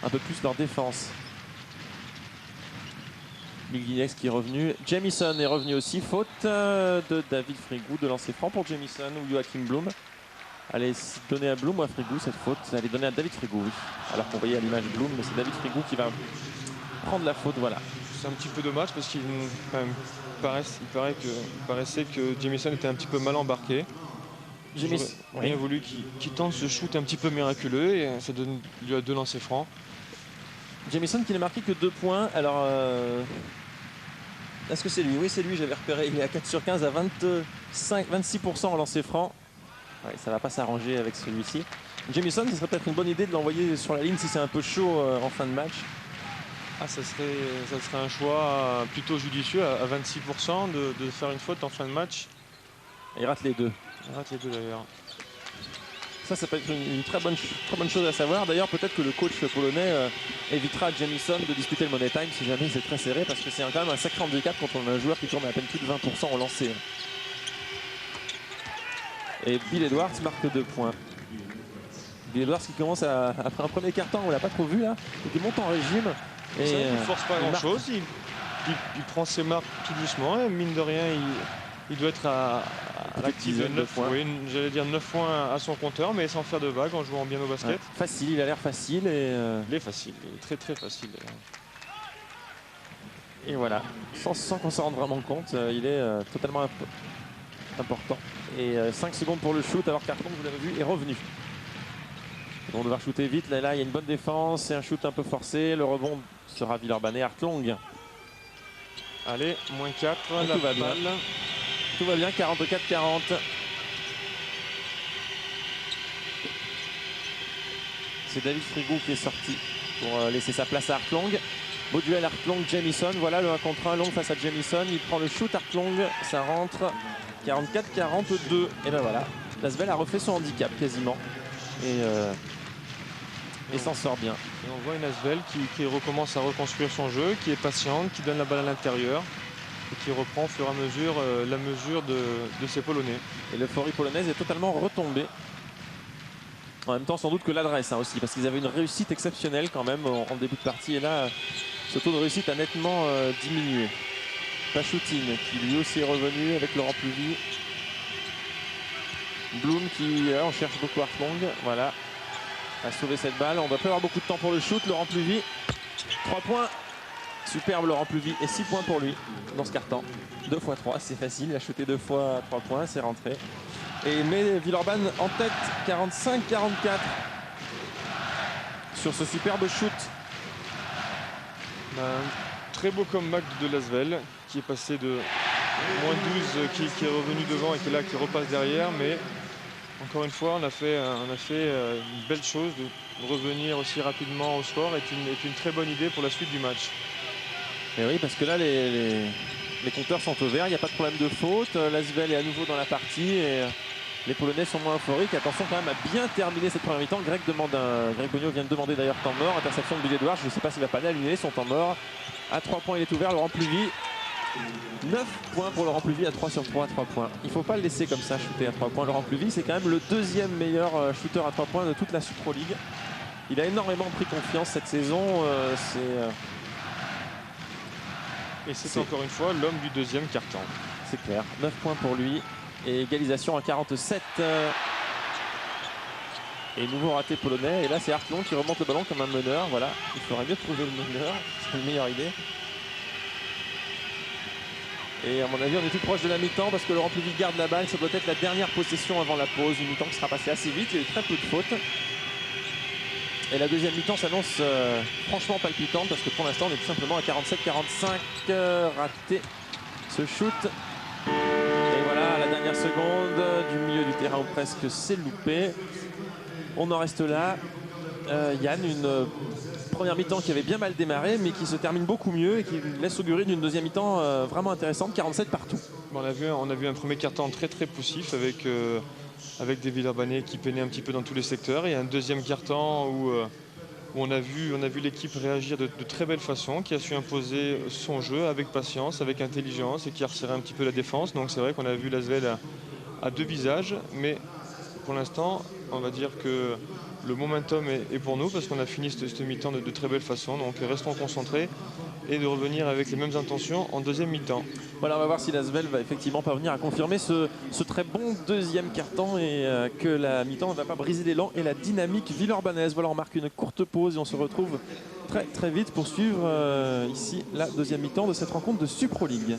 un peu plus leur défense. Milguinex qui est revenu. Jamison est revenu aussi. Faute de David Frigou, de lancer franc pour Jamison ou Joachim Blum. Allez donner à Blum ou à Frigou cette faute. Allez donner à David Frigou, oui. Alors qu'on voyait à l'image Blum, mais c'est David Frigou qui va prendre la faute, voilà. C'est un petit peu dommage parce qu'il paraissait que Jamison était un petit peu mal embarqué. J'aurais bien voulu qu'il tente ce shoot un petit peu miraculeux et ça lui a 2 lancers francs. Jamison qui n'a marqué que 2 points. Alors, est-ce que c'est lui? Oui, c'est lui, j'avais repéré. Il est à 4 sur 15 à 26% en lancer franc. Ouais, ça ne va pas s'arranger avec celui-ci. Jamison, ce serait peut-être une bonne idée de l'envoyer sur la ligne si c'est un peu chaud en fin de match. Ah, ça serait un choix plutôt judicieux à 26% de faire une faute en fin de match. Et il rate les 2. Il rate les 2 d'ailleurs. Ça peut être une très bonne chose à savoir. D'ailleurs, peut-être que le coach polonais évitera à Jamison de disputer le money time si jamais c'est très serré, parce que c'est quand même un sacré handicap quand on a un joueur qui tourne à peine plus de 20% au lancer. Et Bill Edwards marque 2 points. Bill Edwards qui commence après un premier quart-temps, on l'a pas trop vu là, il monte en régime. Et il ne force pas grand-chose, il prend ses marques tout doucement et mine de rien, il doit être à l'actif de 9 points. Oui, j'allais dire 9 points à son compteur, mais sans faire de vagues, en jouant bien au basket. Ouais, facile, il a l'air facile. Il est facile, il est très très facile. Et voilà, sans qu'on s'en rende vraiment compte, il est totalement important. Et 5 secondes pour le shoot, alors qu'Artlong, vous l'avez vu, est revenu. On va devoir shooter vite. Là, il y a une bonne défense. C'est un shoot un peu forcé. Le rebond sera Villeurbanne et Artlong. Allez, moins 4. Tout va bien. Tout va bien, 44-40. C'est David Frigou qui est sorti pour laisser sa place à Artlong. Beau duel Artlong-Jamison. Voilà le 1 contre 1 long face à Jamison. Il prend le shoot Artlong. Ça rentre 44-42. Et ben voilà. L'Asvel a refait son handicap quasiment. Et s'en sort bien. Et on voit une Asvel qui recommence à reconstruire son jeu, qui est patiente, qui donne la balle à l'intérieur et qui reprend au fur et à mesure la mesure de ses Polonais. Et l'euphorie polonaise est totalement retombée. En même temps, sans doute que l'adresse aussi, parce qu'ils avaient une réussite exceptionnelle quand même en début de partie. Et là, ce taux de réussite a nettement diminué. Pachoutine qui lui aussi est revenu avec Laurent Pluvy. Bloom qui on cherche beaucoup Artlong. Voilà. A sauvé cette balle. On va pas avoir beaucoup de temps pour le shoot. Laurent Pluvy. 3 points. Superbe Laurent Pluvy. Et 6 points pour lui dans ce quart-temps. 2 x 3, c'est facile. Il a shooté 2 fois 3 points. C'est rentré. Et met Villeurbanne en tête. 45-44. Sur ce superbe shoot. Un très beau comeback de l'Asvel qui est passé de moins 12 qui est revenu devant et qui est là, qui repasse derrière. Mais encore une fois, on a fait une belle chose de revenir aussi rapidement au score est une très bonne idée pour la suite du match. Et oui, parce que là, les compteurs sont au vert, il n'y a pas de problème de faute. L'Asvel est à nouveau dans la partie et les Polonais sont moins euphoriques. Attention quand même à bien terminer cette première mi-temps. Greg Bogno vient de demander d'ailleurs temps mort. Interception de Billy Edwards, je ne sais pas s'il ne va pas l'aligner son temps mort. À 3 points, il est ouvert, Laurent Pluvy. 9 points pour Laurent Pluvy à 3 sur 3 à 3 points. Il ne faut pas le laisser comme ça shooter à 3 points. Laurent Pluvy, c'est quand même le deuxième meilleur shooter à 3 points de toute la Supro League. Il a énormément pris confiance cette saison. Et c'est encore une fois l'homme du deuxième quart-temps. C'est clair. 9 points pour lui. Et égalisation à 47. Et nouveau raté polonais. Et là, c'est Artlong qui remonte le ballon comme un meneur. Voilà. Il faudrait mieux trouver le meneur. C'est une meilleure idée. Et à mon avis, on est tout proche de la mi-temps parce que Laurent Pluvy garde la balle. Ça doit être la dernière possession avant la pause. Une mi-temps qui sera passée assez vite. Il y a eu très peu de fautes. Et la deuxième mi-temps s'annonce franchement palpitante parce que pour l'instant, on est tout simplement à 47-45. Raté ce shoot. Et voilà, à la dernière seconde du milieu du terrain ou presque, c'est loupé. On en reste là. Yann, une première mi-temps qui avait bien mal démarré mais qui se termine beaucoup mieux et qui laisse augurer d'une deuxième mi-temps vraiment intéressante, 47 partout. On a vu un premier quart-temps très très poussif avec des Villeurbanais qui peinaient un petit peu dans tous les secteurs et un deuxième quart-temps où on a vu l'équipe réagir de très belle façon, qui a su imposer son jeu avec patience, avec intelligence et qui a resserré un petit peu la défense. Donc c'est vrai qu'on a vu l'Asvel à deux visages, mais pour l'instant on va dire que le momentum est pour nous parce qu'on a fini cette mi-temps de très belle façon. Donc restons concentrés et de revenir avec les mêmes intentions en deuxième mi-temps. Voilà, on va voir si l'Asvel va effectivement parvenir à confirmer ce très bon deuxième quart-temps et que la mi-temps ne va pas briser l'élan et la dynamique villeurbannaise. Voilà, on marque une courte pause et on se retrouve très très vite pour suivre ici la deuxième mi-temps de cette rencontre de Supro League.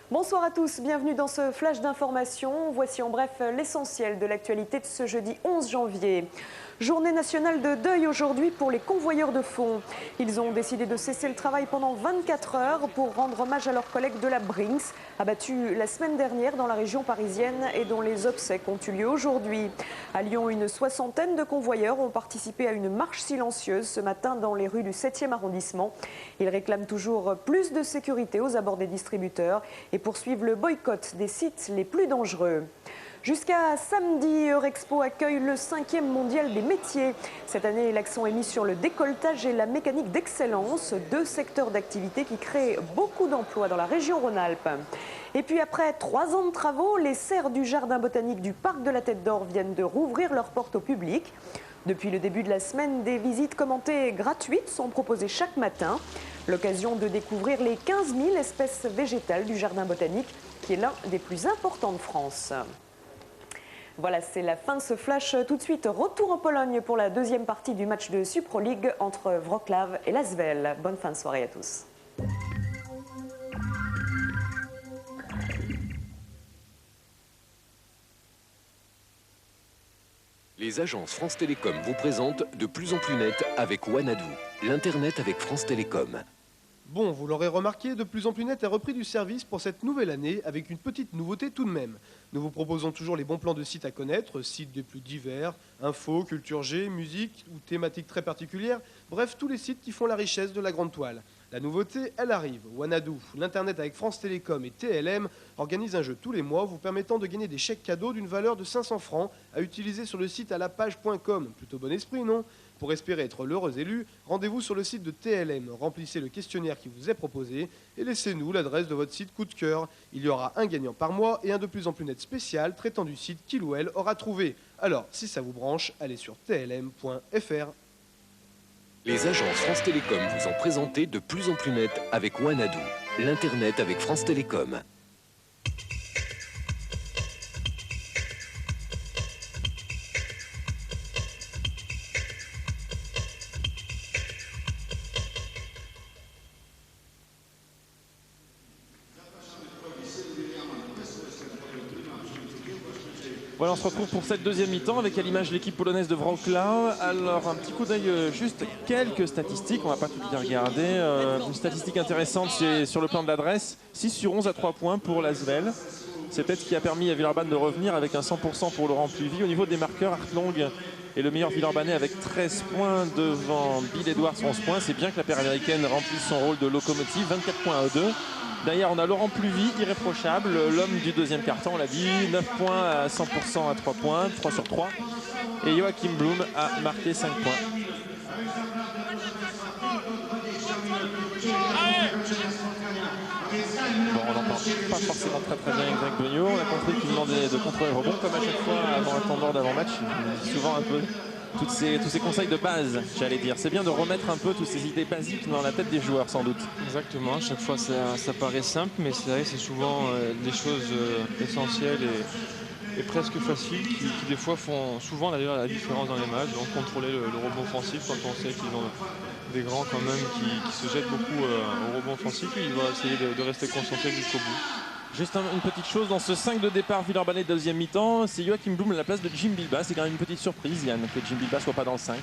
Bonsoir à tous, bienvenue dans ce flash d'information. Voici en bref l'essentiel de l'actualité de ce jeudi 11 janvier. Journée nationale de deuil aujourd'hui pour les convoyeurs de fonds. Ils ont décidé de cesser le travail pendant 24 heures pour rendre hommage à leurs collègues de la Brinks, abattus la semaine dernière dans la région parisienne et dont les obsèques ont eu lieu aujourd'hui. À Lyon, une soixantaine de convoyeurs ont participé à une marche silencieuse ce matin dans les rues du 7e arrondissement. Ils réclament toujours plus de sécurité aux abords des distributeurs et poursuivent le boycott des sites les plus dangereux. Jusqu'à samedi, Eurexpo accueille le 5e mondial des métiers. Cette année, l'accent est mis sur le décolletage et la mécanique d'excellence, deux secteurs d'activité qui créent beaucoup d'emplois dans la région Rhône-Alpes. Et puis après 3 ans de travaux, les serres du jardin botanique du parc de la Tête d'Or viennent de rouvrir leurs portes au public. Depuis le début de la semaine, des visites commentées gratuites sont proposées chaque matin. L'occasion de découvrir les 15 000 espèces végétales du jardin botanique qui est l'un des plus importants de France. Voilà, c'est la fin de ce flash. Tout de suite, retour en Pologne pour la deuxième partie du match de Supro League entre Wrocław et l'Asvel. Bonne fin de soirée à tous. Les agences France Télécom vous présentent De plus en plus net avec Wanadoo, l'Internet avec France Télécom. Bon, vous l'aurez remarqué, De plus en plus net a repris du service pour cette nouvelle année avec une petite nouveauté tout de même. Nous vous proposons toujours les bons plans de sites à connaître, sites des plus divers, info, culture G, musique ou thématiques très particulières, bref, tous les sites qui font la richesse de la grande toile. La nouveauté, elle arrive. Wanadoo, l'Internet avec France Télécom et TLM organise un jeu tous les mois vous permettant de gagner des chèques cadeaux d'une valeur de 500 francs à utiliser sur le site alapage.com. Plutôt bon esprit, non ? Pour espérer être l'heureux élu, rendez-vous sur le site de TLM, remplissez le questionnaire qui vous est proposé et laissez-nous l'adresse de votre site coup de cœur. Il y aura un gagnant par mois et un de plus en plus net spécial traitant du site qu'il ou elle aura trouvé. Alors, si ça vous branche, allez sur tlm.fr. Les agences France Télécom vous ont présenté De plus en plus net avec Wanadoo, l'Internet avec France Télécom. Voilà, on se retrouve pour cette deuxième mi-temps avec à l'image l'équipe polonaise de Wrocław. Alors un petit coup d'œil, juste quelques statistiques, on va pas tout les regarder. Une statistique intéressante sur le plan de l'adresse, 6 sur 11 à 3 points pour l'Asvel. C'est peut-être ce qui a permis à Villeurbanne de revenir avec un 100% pour Laurent Pluvy. Au niveau des marqueurs, Hartlong est le meilleur Villeurbanais avec 13 points devant Bill Edwards 11 points. C'est bien que la paire américaine remplisse son rôle de locomotive, 24 points à 2. Derrière, on a Laurent Pluvy, irréprochable, l'homme du deuxième quart-temps, on l'a dit, 9 points à 100% à 3 points, 3 sur 3. Et Joachim Blum a marqué 5 points. Bon, on n'entend pas forcément très bien avec Greg Beugnot. On a compris qu'il demandait de contrôler le rebond, comme à chaque fois avant un temps mort d'avant-match. Il dit souvent un peu tous ces conseils de base, j'allais dire. C'est bien de remettre un peu toutes ces idées basiques dans la tête des joueurs, sans doute. Exactement, à chaque fois ça paraît simple, mais c'est vrai que c'est souvent des choses essentielles et presque faciles qui des fois font souvent d'ailleurs la différence dans les matchs. Donc contrôler le rebond offensif quand on sait qu'ils ont des grands quand même qui se jettent beaucoup au rebond offensif, il va essayer de rester concentré jusqu'au bout. Juste une petite chose, dans ce 5 de départ Villeurbanne de deuxième mi-temps, c'est Joachim Blum à la place de Jim Bilbas. C'est quand même une petite surprise, Yann, que Jim Bilbas soit pas dans le 5.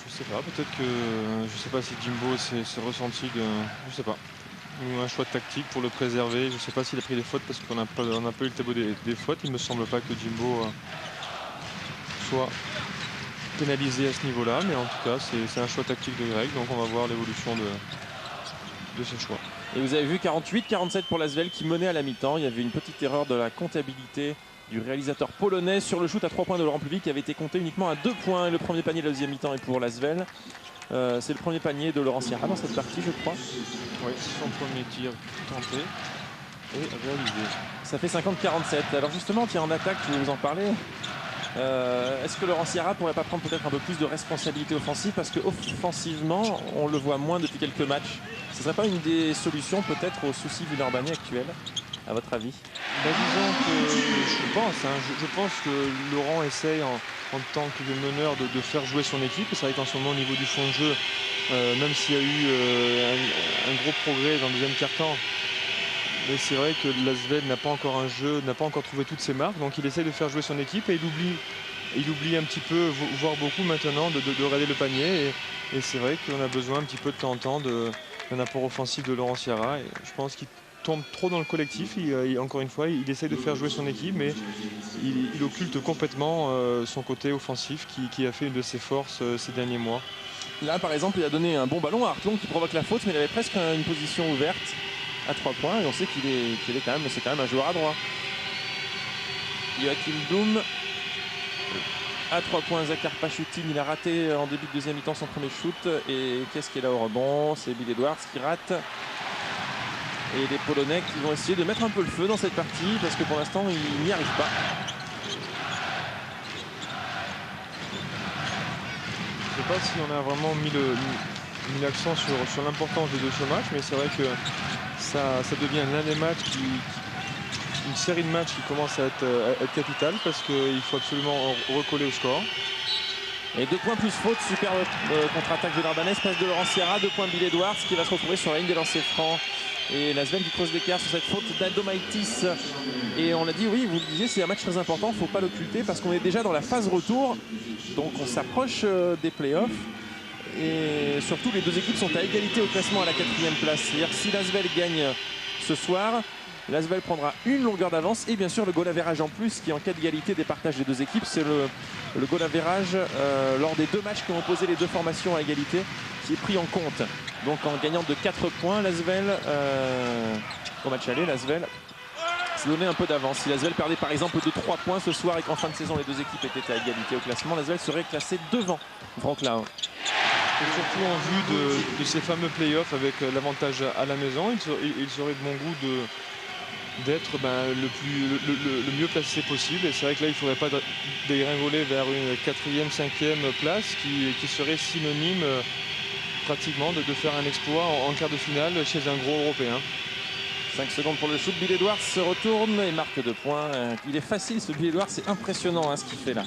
Je sais pas, peut-être que je sais pas si Jimbo s'est ressenti de. Je sais pas. Ou un choix de tactique pour le préserver. Je sais pas s'il a pris des fautes parce qu'on n'a pas eu le tableau des fautes. Il me semble pas que Jimbo soit pénalisé à ce niveau-là, mais en tout cas c'est un choix tactique de Greg, donc on va voir l'évolution de ce choix. Et vous avez vu 48-47 pour l'Asvel qui menait à la mi-temps. Il y avait une petite erreur de la comptabilité du réalisateur polonais sur le shoot à 3 points de Laurent Pluvy qui avait été compté uniquement à 2 points. Et le premier panier de la deuxième mi-temps est pour l'Asvel. C'est le premier panier de Laurent Sierra dans cette partie, je crois. Oui, son premier tir tenté et réalisé. Ça fait 50-47. Alors justement, tiens, en attaque, je vais vous en parler. Est-ce que Laurent Sierra pourrait pas prendre peut-être un peu plus de responsabilité offensive, parce qu'offensivement, on le voit moins depuis quelques matchs. Ce ne serait pas une des solutions peut-être aux soucis villeurbanais actuels, à votre avis? Disons que je pense que Laurent essaye en tant que meneur de faire jouer son équipe. C'est vrai qu'en ce moment au niveau du fond de jeu, même s'il y a eu un gros progrès dans le deuxième quart-temps, mais c'est vrai que l'Asvel n'a pas encore un jeu, n'a pas encore trouvé toutes ses marques, donc il essaie de faire jouer son équipe et il oublie un petit peu, voire beaucoup maintenant, de raider le panier. Et c'est vrai qu'on a besoin un petit peu de temps en temps d'un apport offensif de Laurent Sierra. Et je pense qu'il tombe trop dans le collectif. Encore une fois, il essaie de faire jouer son équipe, mais il occulte complètement son côté offensif qui a fait une de ses forces ces derniers mois. Là, par exemple, il a donné un bon ballon à Hartlong qui provoque la faute, mais il avait presque une position ouverte à 3 points. Et on sait qu'il est quand même, c'est quand même un joueur à droit. Joachim Blum. À 3 points, Zakar Pachutin, il a raté en début de deuxième mi-temps son premier shoot. Et qu'est-ce qui est là au rebond? C'est Bill Edwards qui rate. Et les Polonais qui vont essayer de mettre un peu le feu dans cette partie, parce que pour l'instant, ils n'y arrivent pas. Je ne sais pas si on a vraiment mis l'accent sur l'importance de ce match, mais c'est vrai que ça devient l'un des matchs une série de matchs qui commence à être capitale parce qu'il faut absolument recoller au score. Et 2 points plus faute, superbe contre-attaque de Dardanès, passe de Laurent Sierra, 2 points Bill Edwards qui va se retrouver sur la ligne des lancers francs. Et l'Asvel qui creuse l'écart sur cette faute d'Adomaitis. Et on l'a dit, oui, vous le disiez, c'est un match très important, il ne faut pas l'occulter parce qu'on est déjà dans la phase retour. Donc on s'approche des playoffs. Et surtout, les deux équipes sont à égalité au classement à la 4e place. C'est-à-dire que si l'Asvel gagne ce soir, l'Asvel prendra une longueur d'avance et bien sûr le goal average en plus qui en cas d'égalité départage les deux équipes. C'est le goal average lors des 2 matchs qui ont opposé les 2 formations à égalité qui est pris en compte. Donc en gagnant de 4 points, l'Asvel, au match aller, l'Asvel s'est donné un peu d'avance. Si l'Asvel perdait par exemple de 3 points ce soir et qu'en fin de saison les deux équipes étaient à égalité au classement, l'Asvel serait classé devant Wrocław. Et surtout en vue de ces fameux playoffs avec l'avantage à la maison, il serait de bon goût d'être le mieux placé possible. Et c'est vrai que là, il ne faudrait pas dégringoler vers une 4e, 5e place qui serait synonyme pratiquement de faire un exploit en quart de finale chez un gros Européen. 5 secondes pour le shoot. Bill Edwards se retourne et marque 2 points. Il est facile ce Bill Edwards, c'est impressionnant ce qu'il fait là.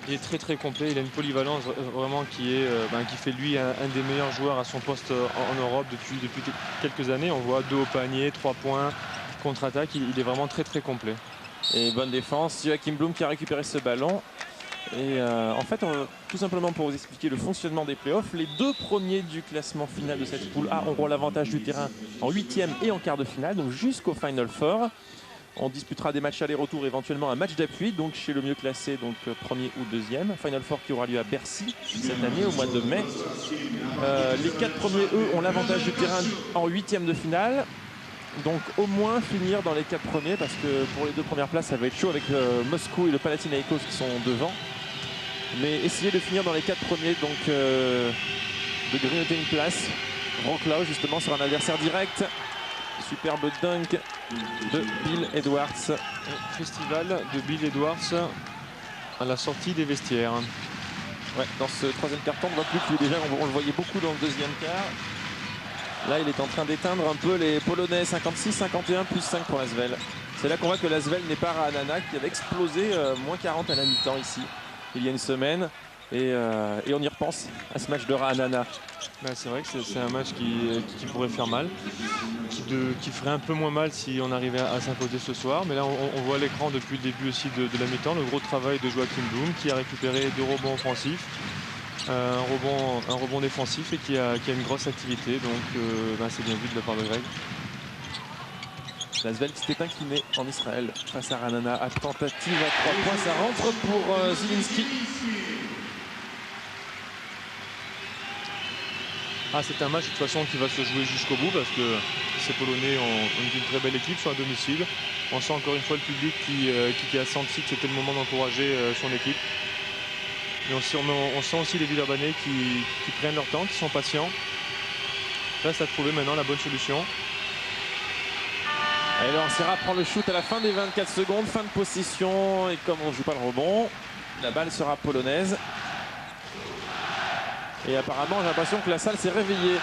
Il est très très complet, il a une polyvalence vraiment qui fait lui un des meilleurs joueurs à son poste en Europe depuis quelques années. On voit 2 au panier, 3 points, contre-attaque, il est vraiment très très complet. Et bonne défense, Joachim Blum qui a récupéré ce ballon. Et en fait, tout simplement pour vous expliquer le fonctionnement des playoffs, les 2 premiers du classement final de cette poule A auront l'avantage du terrain en 8e et en quart de finale, donc jusqu'au Final Four. On disputera des matchs aller-retour, éventuellement un match d'appui, donc chez le mieux classé, donc premier ou deuxième. Final Four qui aura lieu à Bercy cette année, au mois de mai. Les 4 premiers, eux, ont l'avantage du terrain en 8e de finale. Donc au moins finir dans les 4 premiers, parce que pour les 2 premières places, ça va être chaud avec Moscou et le Panathinaikos qui sont devant. Mais essayer de finir dans les 4 premiers, donc de grignoter une place. Wrocław, justement, sur un adversaire direct. Superbe dunk de Bill Edwards. Festival de Bill Edwards à la sortie des vestiaires. Ouais, dans ce 3e quart-temps, on ne voit plus que lui, déjà, on le voyait beaucoup dans le 2e quart. Là, il est en train d'éteindre un peu les Polonais. 56-51 plus 5 pour l'Asvel. C'est là qu'on voit que l'Asvel n'est pas Ranana qui avait explosé moins 40 à la mi-temps ici, il y a une semaine. Et on y repense à ce match de Ranana. C'est vrai que c'est un match qui pourrait faire mal, qui ferait un peu moins mal si on arrivait à s'imposer ce soir. Mais là, on voit à l'écran depuis le début aussi de la mi-temps le gros travail de Joachim Blum qui a récupéré 2 rebonds offensifs, un rebond défensif et qui a une grosse activité. Donc c'est bien vu de la part de Greg. L'Asvel qui s'était incliné en Israël face à Ranana à tentative à 3 points. Ça rentre pour Zielinski. C'est un match de toute façon qui va se jouer jusqu'au bout parce que ces Polonais ont une très belle équipe, sont à domicile. On sent encore une fois le public qui a senti que c'était le moment d'encourager son équipe. Et on sent aussi les Villeurbanais qui prennent leur temps, qui sont patients. Reste à trouver maintenant la bonne solution. Alors Serra prend le shoot à la fin des 24 secondes, fin de possession. Et comme on ne joue pas le rebond, la balle sera polonaise. Et apparemment, j'ai l'impression que la salle s'est réveillée.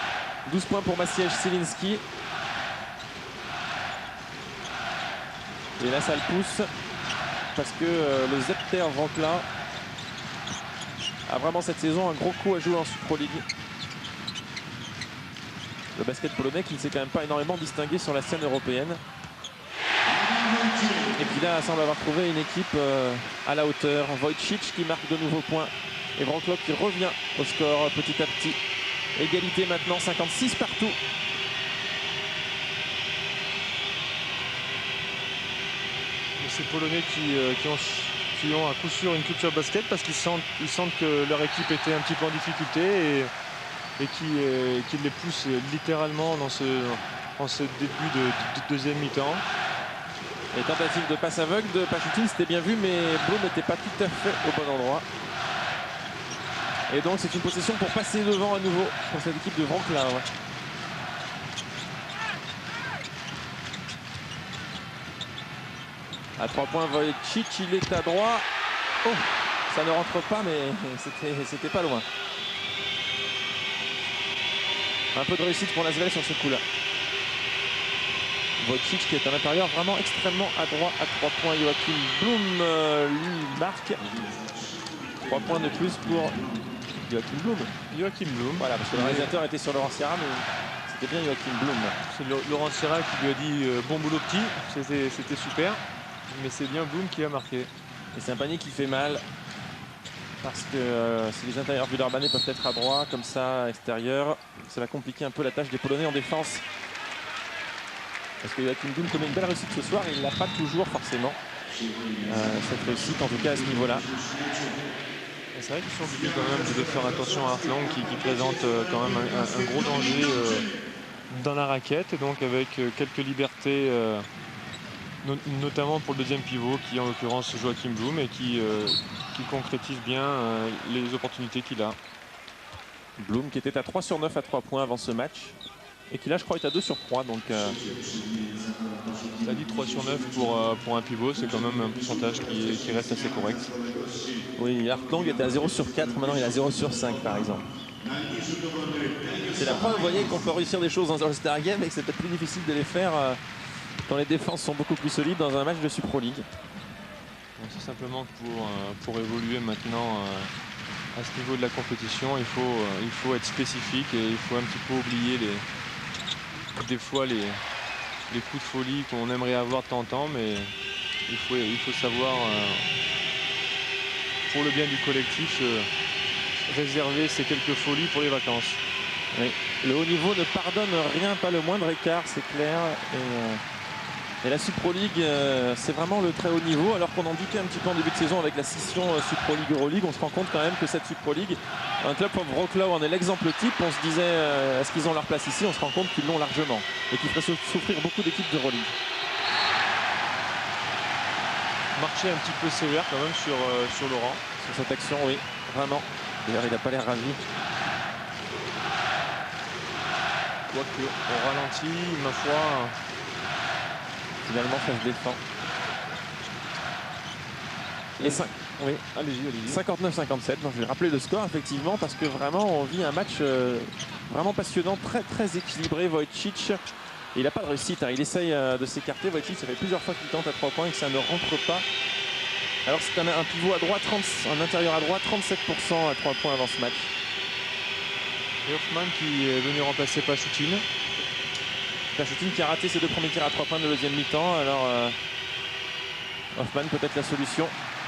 12 points pour Maciej Zielinski. Et la salle pousse parce que le Zepter Wrocław a vraiment cette saison un gros coup à jouer en Super League. Le basket polonais qui ne s'est quand même pas énormément distingué sur la scène européenne. Et puis là, semble avoir trouvé une équipe à la hauteur. Wojciech qui marque de nouveaux points. Et Wrocław qui revient au score petit à petit. Égalité maintenant, 56 partout. Et ces Polonais qui ont à coup sûr une culture basket parce qu'ils sentent que leur équipe était un petit peu en difficulté et qui les poussent littéralement dans ce début de deuxième mi-temps. Et tentative de passe aveugle de Pachutin, c'était bien vu, mais Blum n'était pas tout à fait au bon endroit. Et donc c'est une possession pour passer devant à nouveau pour cette équipe de Wrocław. À 3 points, Wojciech, il est à droit. Oh, ça ne rentre pas, mais c'était pas loin. Un peu de réussite pour l'Asvel sur ce coup-là. Wojciech qui est à l'intérieur, vraiment extrêmement adroit à 3 points. Joachim Blum, lui, marque. 3 points de plus pour Joachim Blum. Joachim Blum. Voilà, parce que le réalisateur était sur Laurent Sierra, mais c'était bien Joachim Blum. C'est Laurent Sierra qui lui a dit bon boulot petit, c'était super. Mais c'est bien Blum qui a marqué. Et c'est un panier qui fait mal. Parce que si les intérieurs villeurbanais peuvent être à droite, comme ça, à extérieur, ça va compliquer un peu la tâche des Polonais en défense. Parce que Joachim Blum connaît une belle réussite ce soir, et il ne l'a pas toujours forcément. Cette réussite, en tout cas à ce niveau-là. C'est vrai qu'ils sont obligés quand même de faire attention à Hartlang qui présente quand même un gros danger dans la raquette. Et donc avec quelques libertés, notamment pour le deuxième pivot, qui est en l'occurrence Joachim Blum, et qui concrétise bien les opportunités qu'il a. Blum qui était à 3 sur 9 à 3 points avant ce match. Et qui là je crois est à 2 sur 3. Donc ça dit 3 sur 9 pour un pivot, c'est quand même un pourcentage qui reste assez correct. oui, Hartlang était à 0 sur 4, maintenant il est à 0 sur 5 par exemple. C'est la preuve, vous voyez, qu'on peut réussir des choses dans un All-Star Game et que c'est peut-être plus difficile de les faire quand les défenses sont beaucoup plus solides dans un match de Supro League. C'est simplement que pour évoluer maintenant à ce niveau de la compétition, il faut être spécifique et il faut un petit peu oublier des fois les coups de folie qu'on aimerait avoir de temps en temps, mais il faut savoir, pour le bien du collectif, réserver ces quelques folies pour les vacances. Oui. Le haut niveau ne pardonne rien, pas le moindre écart, c'est clair. Et la Supro League, c'est vraiment le très haut niveau. Alors qu'on en doutait un petit peu en début de saison avec la scission Supro League Euroleague, on se rend compte quand même que cette Supro League, un club comme Wrocław en est l'exemple type. On se disait, est-ce qu'ils ont leur place ici? On se rend compte qu'ils l'ont largement et qu'ils feraient souffrir beaucoup d'équipes de Euroleague. Marché un petit peu sévère quand même sur Laurent. Sur cette action, oui, vraiment. D'ailleurs, il n'a pas l'air ravi. Quoique, au ralenti, ma foi. Finalement, ça se défend. Et 5. Oui, allez-y. 59-57. Je vais rappeler le score effectivement parce que vraiment on vit un match vraiment passionnant, très équilibré. Wojciech, il n'a pas de réussite. Il essaye de s'écarter. Wojciech, ça fait plusieurs fois qu'il tente à 3 points et que ça ne rentre pas. Alors c'est un pivot à droite, un intérieur à droite, 37% à 3 points avant ce match. Et Hoffman qui est venu remplacer Pachutin. Pachutin qui a raté ses 2 premiers tirs à 3 points de deuxième mi-temps. Alors Hoffman peut-être la solution.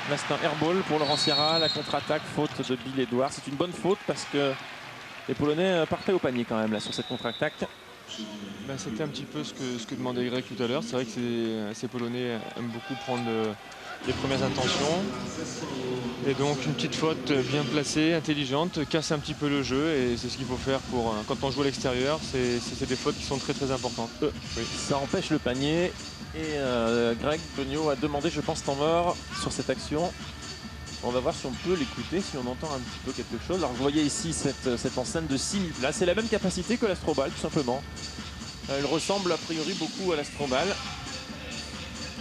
Là c'est un airball pour Laurent Sierra. La contre-attaque, faute de Bill Edwards. C'est une bonne faute parce que les Polonais partaient au panier quand même là sur cette contre-attaque. C'était un petit peu ce que demandait Greg tout à l'heure. C'est vrai que ces Polonais aiment beaucoup prendre les premières intentions. Et donc une petite faute bien placée, intelligente, casse un petit peu le jeu. Et c'est ce qu'il faut faire quand on joue à l'extérieur. C'est des fautes qui sont très importantes. Oui. Ça empêche le panier. Et Greg Beugnot a demandé, je pense, temps mort sur cette action. On va voir si on peut l'écouter, si on entend un petit peu quelque chose. Alors vous voyez ici cette enceinte de 6000 places. C'est la même capacité que l'Astrobal, tout simplement. Elle ressemble a priori beaucoup à l'Astrobal.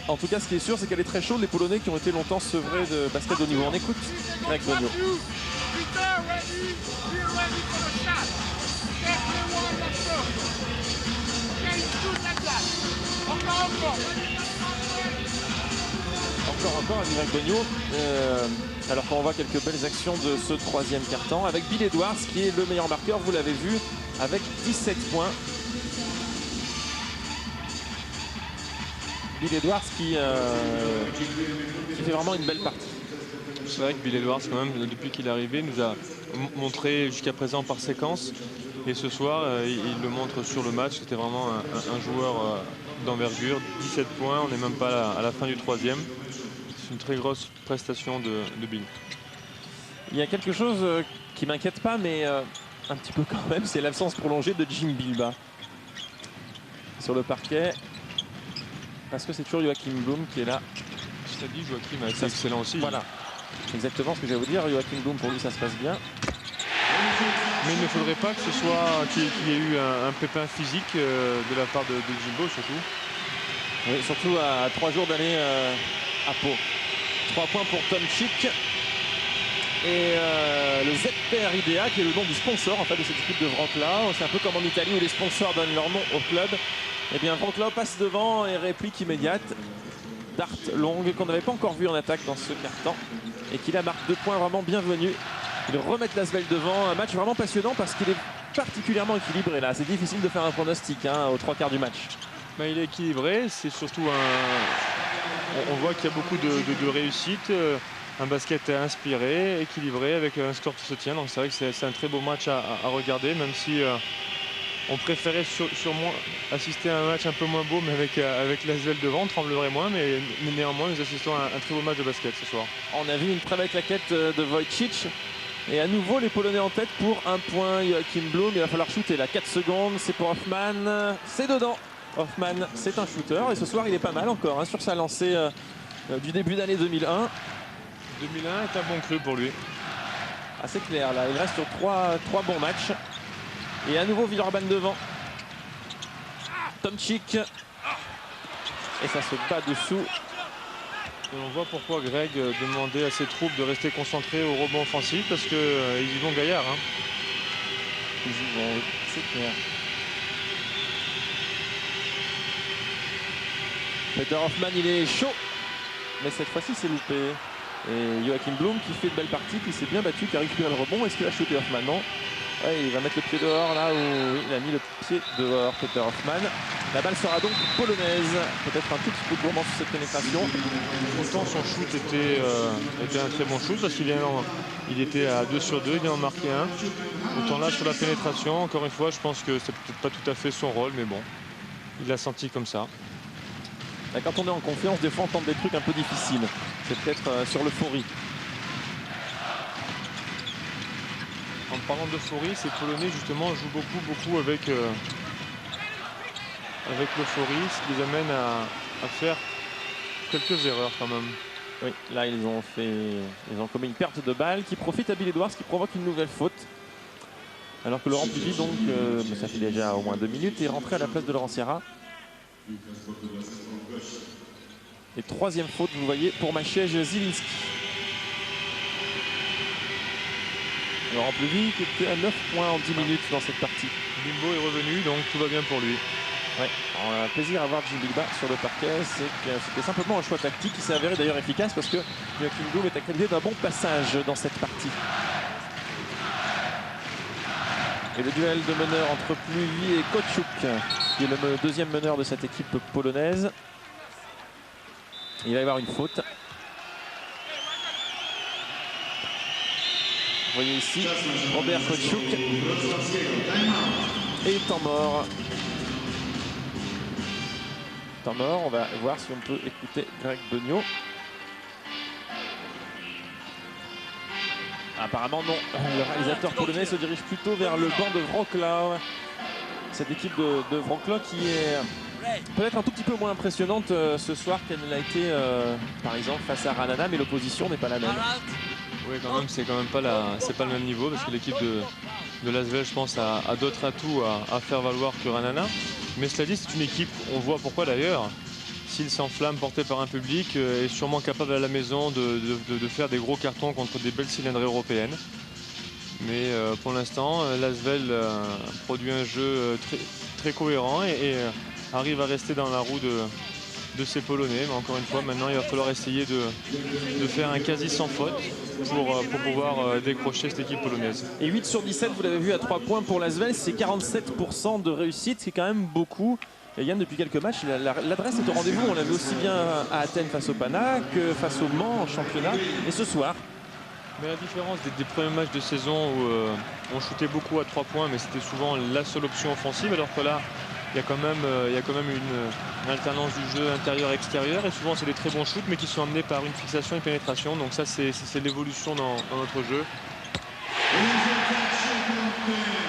En tout cas, ce qui est sûr, c'est qu'elle est très chaude. Les Polonais qui ont été longtemps sevrés de basket de niveau. On écoute Greg Beugnot. Encore à Greg Beugnot. Alors qu'on voit quelques belles actions de ce troisième quart-temps avec Bill Edwards qui est le meilleur marqueur, vous l'avez vu, avec 17 points. Bill Edwards qui fait vraiment une belle partie. C'est vrai que Bill Edwards, quand même, depuis qu'il est arrivé, nous a montré jusqu'à présent par séquence. Et ce soir, il le montre sur le match. C'était vraiment un joueur d'envergure. 17 points, on n'est même pas à la fin du troisième. C'est une très grosse prestation de Bill. Il y a quelque chose qui m'inquiète pas, mais un petit peu quand même, c'est l'absence prolongée de Jim Bilba sur le parquet. Parce que c'est toujours Joachim Blum qui est là. Je t'ai dit, Joachim a été excellent aussi. Voilà, exactement ce que j'allais vous dire. Joachim Blum, pour lui, ça se passe bien. Mais il ne faudrait pas que ce soit qu'il y ait eu un pépin physique de la part de Jimbo, surtout. Oui, surtout à 3 jours d'aller à Pau. 3 points pour Tomczyk. Et le ZPR IDEA, qui est le nom du sponsor en fait, de cette équipe de Wrocław. C'est un peu comme en Italie où les sponsors donnent leur nom au club. Eh bien, Wrocław passe devant et réplique immédiate. Dart longue qu'on n'avait pas encore vu en attaque dans ce quart-temps et qui la marque 2 points vraiment bienvenus. Ils remettent l'Asvel devant. Un match vraiment passionnant parce qu'il est particulièrement équilibré là. C'est difficile de faire un pronostic aux 3/4 du match. Ben, il est équilibré. C'est surtout on voit qu'il y a beaucoup de réussite. Un basket inspiré, équilibré, avec un score qui se tient. Donc c'est vrai que c'est un très beau match à regarder, même si on préférait sûrement assister à un match un peu moins beau, mais avec l'Asvel devant, on tremblerait moins. Mais néanmoins, nous assistons à un très beau match de basket ce soir. On a vu une très belle claquette de Wojciech. Et à nouveau, les Polonais en tête pour 1 point. Joachim Blum, il va falloir shooter là. 4 secondes, c'est pour Hoffman. C'est dedans. Hoffman, c'est un shooter. Et ce soir, il est pas mal encore sur sa lancée du début d'année 2001. 2001 est un bon cru pour lui. Ah, c'est clair, là, il reste sur 3 bons matchs. Et à nouveau, Villeurbanne devant. Tomczyk. Et ça se bat dessous. Et on voit pourquoi Greg demandait à ses troupes de rester concentrés au rebond offensif, parce qu'ils y vont gaillard. Ils y vont, c'est clair. Peter Hoffman, il est chaud. Mais cette fois-ci, c'est loupé. Et Joachim Blum qui fait de belles parties, qui s'est bien battu, qui a récupéré le rebond. Est-ce qu'il a shooté Hoffman? Non. Ouais, il va mettre le pied dehors là où il a mis le pied dehors, Peter Hoffman. La balle sera donc polonaise. Peut-être un tout petit peu gourmand sur cette pénétration. Autant son shoot était un très bon shoot parce qu'il était à 2 sur 2, il en a marqué un. Autant là sur la pénétration, encore une fois, je pense que c'est peut-être pas tout à fait son rôle, mais bon, il l'a senti comme ça. Là, quand on est en confiance, des fois on tente des trucs un peu difficiles. C'est peut-être sur l'euphorie. En parlant d'euphorie, ces Polonais justement jouent beaucoup avec l'euphorie, ce qui les amène à faire quelques erreurs quand même. Oui, là ils ont commis une perte de balle qui profite à Bill Edwards, qui provoque une nouvelle faute. Alors que Laurent Pugy, donc, ça fait déjà au moins 2 minutes, est rentré à la place de Laurent Sierra. Et 3e faute, vous voyez, pour Maciej Zieliński. Laurent Pugy qui était à 9 points en 10 minutes dans cette partie. Bimbo est revenu, donc tout va bien pour lui. Ouais, on a plaisir à voir Jim Bilba sur le parquet. C'était simplement un choix tactique qui s'est avéré d'ailleurs efficace parce que Joachim Blum est accrédité d'un bon passage dans cette partie. Et le duel de meneurs entre Pluvi et Kociuk, qui est le 2e meneur de cette équipe polonaise. Il va y avoir une faute. Vous voyez ici Robert Kociuk et temps mort. Temps mort, on va voir si on peut écouter Greg Beugnot. Apparemment non, le réalisateur polonais se dirige plutôt vers le banc de Wrocław. Cette équipe de Wrocław qui est peut-être un tout petit peu moins impressionnante ce soir qu'elle l'a été par exemple face à Ranana, mais l'opposition n'est pas la même. Oui, quand même, c'est pas le même niveau parce que l'équipe de l'Asvel, je pense, a d'autres atouts à faire valoir que Ranana. Mais cela dit, c'est une équipe, on voit pourquoi d'ailleurs, s'il s'enflamme porté par un public, est sûrement capable à la maison de faire des gros cartons contre des belles cylindrées européennes. Mais pour l'instant, l'Asvel produit un jeu très cohérent et arrive à rester dans la roue de ces Polonais. Mais encore une fois, maintenant, il va falloir essayer de faire un quasi sans faute pour pouvoir décrocher cette équipe polonaise. Et 8 sur 17, vous l'avez vu, à 3 points pour l'Asvel, c'est 47% de réussite, c'est quand même beaucoup. Et Yann, depuis quelques matchs, l'adresse est au rendez-vous. On l'a vu aussi bien à Athènes face au Pana que face au Mans en championnat. Et ce soir. Mais la différence des premiers matchs de saison où on shootait beaucoup à 3 points, mais c'était souvent la seule option offensive, alors que là, il y a quand même une alternance du jeu intérieur-extérieur. Et souvent, c'est des très bons shoots, mais qui sont amenés par une fixation et une pénétration. Donc ça, c'est l'évolution dans notre jeu.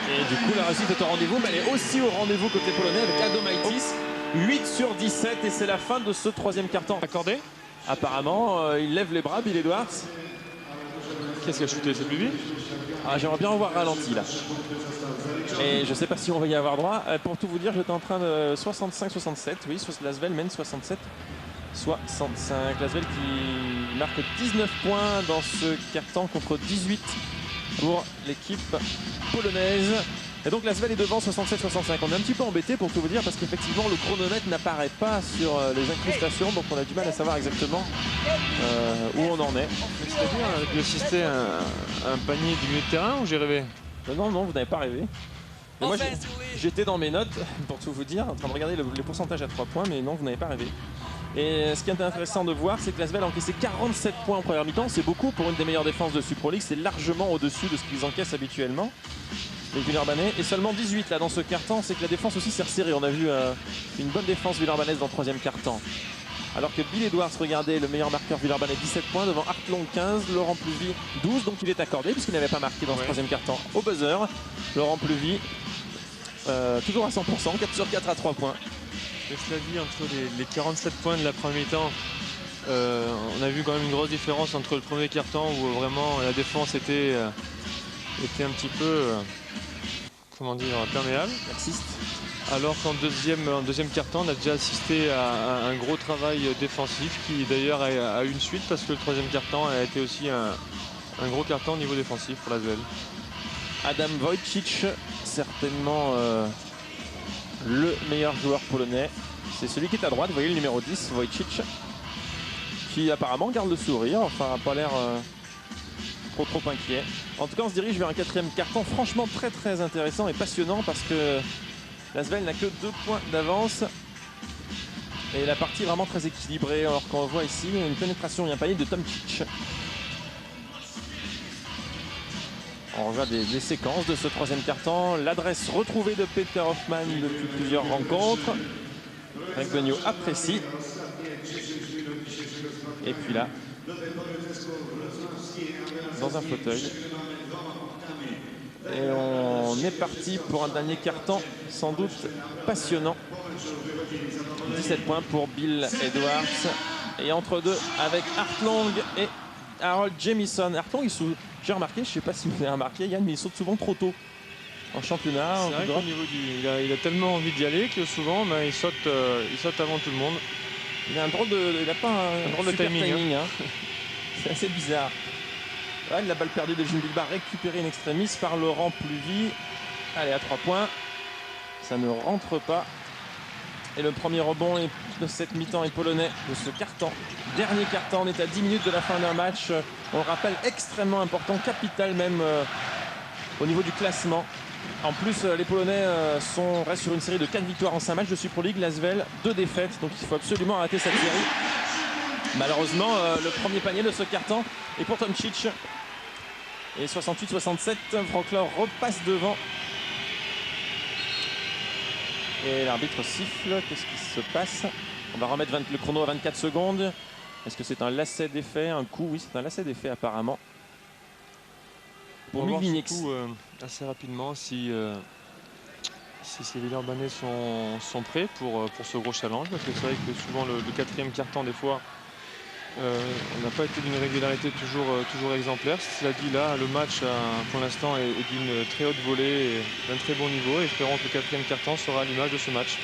Et du coup, la réussite est au rendez-vous, mais elle est aussi au rendez-vous côté polonais avec Adomaitis. 8 sur 17 et c'est la fin de ce 3e quart-temps. Accordé. Apparemment, il lève les bras, Bill Edwards. Qu'est-ce qu'il a shooté? C'est plus vite? J'aimerais bien en voir ralenti là. Et je ne sais pas si on va y avoir droit. Pour tout vous dire, j'étais en train de 65-67. Oui, l'Asvel mène 67-65. L'Asvel qui marque 19 points dans ce quart-temps contre 18 pour l'équipe polonaise. Et donc Lasvel est devant 67-65. On est un petit peu embêté pour tout vous dire parce qu'effectivement le chronomètre n'apparaît pas sur les incrustations, donc on a du mal à savoir exactement où on en est. C'est-à-dire d'assister à un panier du milieu de terrain ou j'ai rêvé? Non, vous n'avez pas rêvé. Mais moi j'étais dans mes notes, pour tout vous dire, en train de regarder les pourcentages à 3 points, mais non, vous n'avez pas rêvé. Et ce qui est intéressant de voir, c'est que Lasvel a encaissé 47 points en première mi-temps. C'est beaucoup pour une des meilleures défenses de Super League. C'est largement au-dessus de ce qu'ils encaissent habituellement, les Villeurbanais. Et seulement 18 là dans ce quart-temps. C'est que la défense aussi s'est resserrée. On a vu une bonne défense villeurbannaise dans le troisième quart-temps. Alors que Bill Edwards, regardez, le meilleur marqueur villeurbanais, 17 points, devant Hartlong 15, Laurent Pluvy 12. Donc il est accordé puisqu'il n'avait pas marqué dans ce troisième quart-temps au buzzer. Laurent Pluvy, toujours à 100%, 4 sur 4 à 3 points. Mais cela dit, entre les 47 points de la première mi-temps, on a vu quand même une grosse différence entre le premier quart-temps où vraiment la défense était un petit peu, comment dire, perméable. Laxiste. Alors qu'en deuxième quart-temps, on a déjà assisté à un gros travail défensif qui d'ailleurs a eu une suite parce que le troisième quart-temps a été aussi un gros quart-temps au niveau défensif pour Lasvel. Adam Wojcic, certainement le meilleur joueur polonais. C'est celui qui est à droite, vous voyez le numéro 10, Wojcic, qui apparemment garde le sourire, enfin n'a pas l'air trop inquiet. En tout cas, on se dirige vers un quatrième quart-temps franchement très intéressant et passionnant parce que Lasvel n'a que 2 points d'avance. Et la partie est vraiment très équilibrée, alors qu'on voit ici une pénétration et un panier de Tomčić. On revoit des séquences de ce troisième quart-temps. L'adresse retrouvée de Peter Hoffmann depuis plusieurs rencontres. Gagnon apprécie. Et puis là, dans un fauteuil. Et on est parti pour un dernier quart-temps sans doute passionnant. 17 points pour Bill Edwards. Et entre deux avec Hartlong et Harold Jamison. Hartlong, j'ai remarqué, je ne sais pas si vous avez remarqué Yann, mais il saute souvent trop tôt en championnat. C'est vrai qu'au niveau il a tellement envie d'y aller que souvent il saute avant tout le monde. Il a il n'a pas un drôle de timing. Hein. C'est assez bizarre. Ouais, la balle perdue de Jim Bilbao récupérée in extremis par Laurent Pluvy. Allez, à 3 points. Ça ne rentre pas. Et le premier rebond de cette mi-temps est polonais de ce quart-temps. Dernier quart-temps, on est à 10 minutes de la fin d'un match. On le rappelle, extrêmement important, capital même au niveau du classement. En plus, les Polonais restent sur une série de 4 victoires en 5 matchs de Super League. Lasvel, 2 défaites, donc il faut absolument arrêter cette série. Malheureusement, le premier panier de ce quart-temps est pour Tomčić. Et 68-67, Wrocław repasse devant. Et l'arbitre siffle. Qu'est-ce qui se passe? On va remettre le chrono à 24 secondes. Est-ce que c'est un lacet d'effet? Un coup? Oui, c'est un lacet d'effet apparemment. On va voir surtout assez rapidement si ces Villeurbanais sont prêts pour ce gros challenge. Parce que c'est vrai que souvent le quatrième quart-temps, des fois, on n'a pas été d'une régularité toujours exemplaire. Cela dit, là, le match pour l'instant est d'une très haute volée et d'un très bon niveau. Et espérons que le quatrième quart-temps sera à l'image de ce match.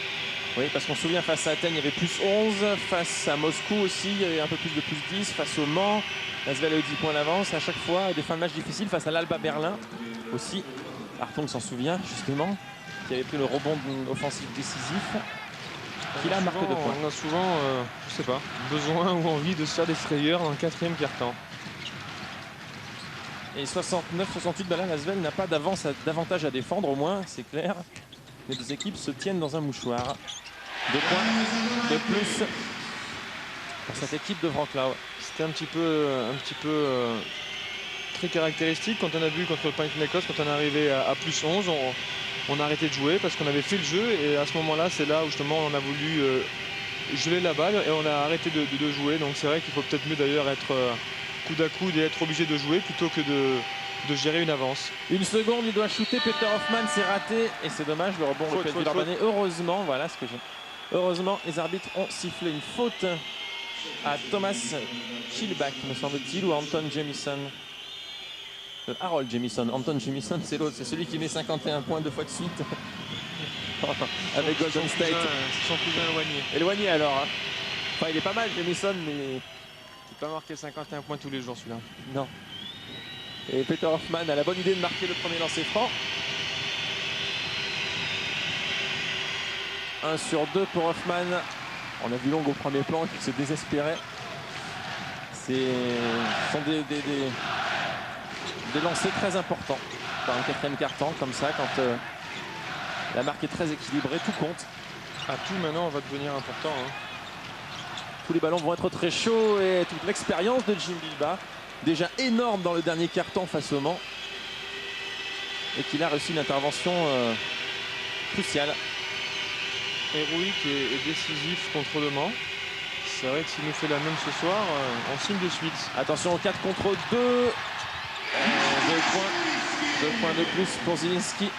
Oui, parce qu'on se souvient, face à Athènes, il y avait plus 11. Face à Moscou aussi, il y avait un peu plus de plus 10. Face au Mans, Lasvel a eu 10 points d'avance. À chaque fois, des fins de match difficiles. Face à l'Alba Berlin aussi. Hartlong s'en souvient, justement, qui avait pris le rebond offensif décisif. Qui a marqué 2 points. On a souvent, je sais pas, besoin ou envie de se faire des frayeurs dans le quatrième quart-temps. Et 69-68, là, Lasvel n'a pas d'avantage à défendre, au moins, c'est clair. Les deux équipes se tiennent dans un mouchoir. 2 points de plus pour cette équipe de Wrocław. C'était un petit peu très caractéristique quand on a vu contre le Panathinaikos, quand on est arrivé à plus 11, on a arrêté de jouer parce qu'on avait fait le jeu et à ce moment-là, c'est là où justement on a voulu geler la balle et on a arrêté de jouer. Donc c'est vrai qu'il faut peut-être mieux d'ailleurs être coude à coude et être obligé de jouer plutôt que de gérer une avance. Une seconde, il doit shooter. Peter Hoffmann, c'est raté et c'est dommage. Le rebond le fait Villeurbanais. Heureusement, voilà ce que j'ai. Heureusement, les arbitres ont sifflé une faute à Thomas Chilbach, me semble-t-il, ou à Anton Jamison. Harold Jamison. Anton Jamison, c'est l'autre, c'est celui qui met 51 points 2 fois de suite avec Golden State. C'est son cousin éloigné. Éloigné alors. Hein. Enfin, il est pas mal, Jamison, mais il peut pas marquer 51 points tous les jours celui-là. Non. Et Peter Hoffmann a la bonne idée de marquer le premier lancer franc. 1 sur 2 pour Hoffman. On a vu Long au premier plan qui se désespérait. Ce sont des lancers très importants dans un quatrième quart-temps, comme ça, quand la marque est très équilibrée, tout compte. Tout maintenant va devenir important. Hein. Tous les ballons vont être très chauds et toute l'expérience de Jim Bilbao, déjà énorme dans le dernier quart-temps face au Mans, et qu'il a réussi une intervention cruciale. Héroïque et décisif contre le Mans. C'est vrai que s'il nous fait la même ce soir, on signe de suite. Attention au 4 contre 2. 2 points de plus pour Zielinski.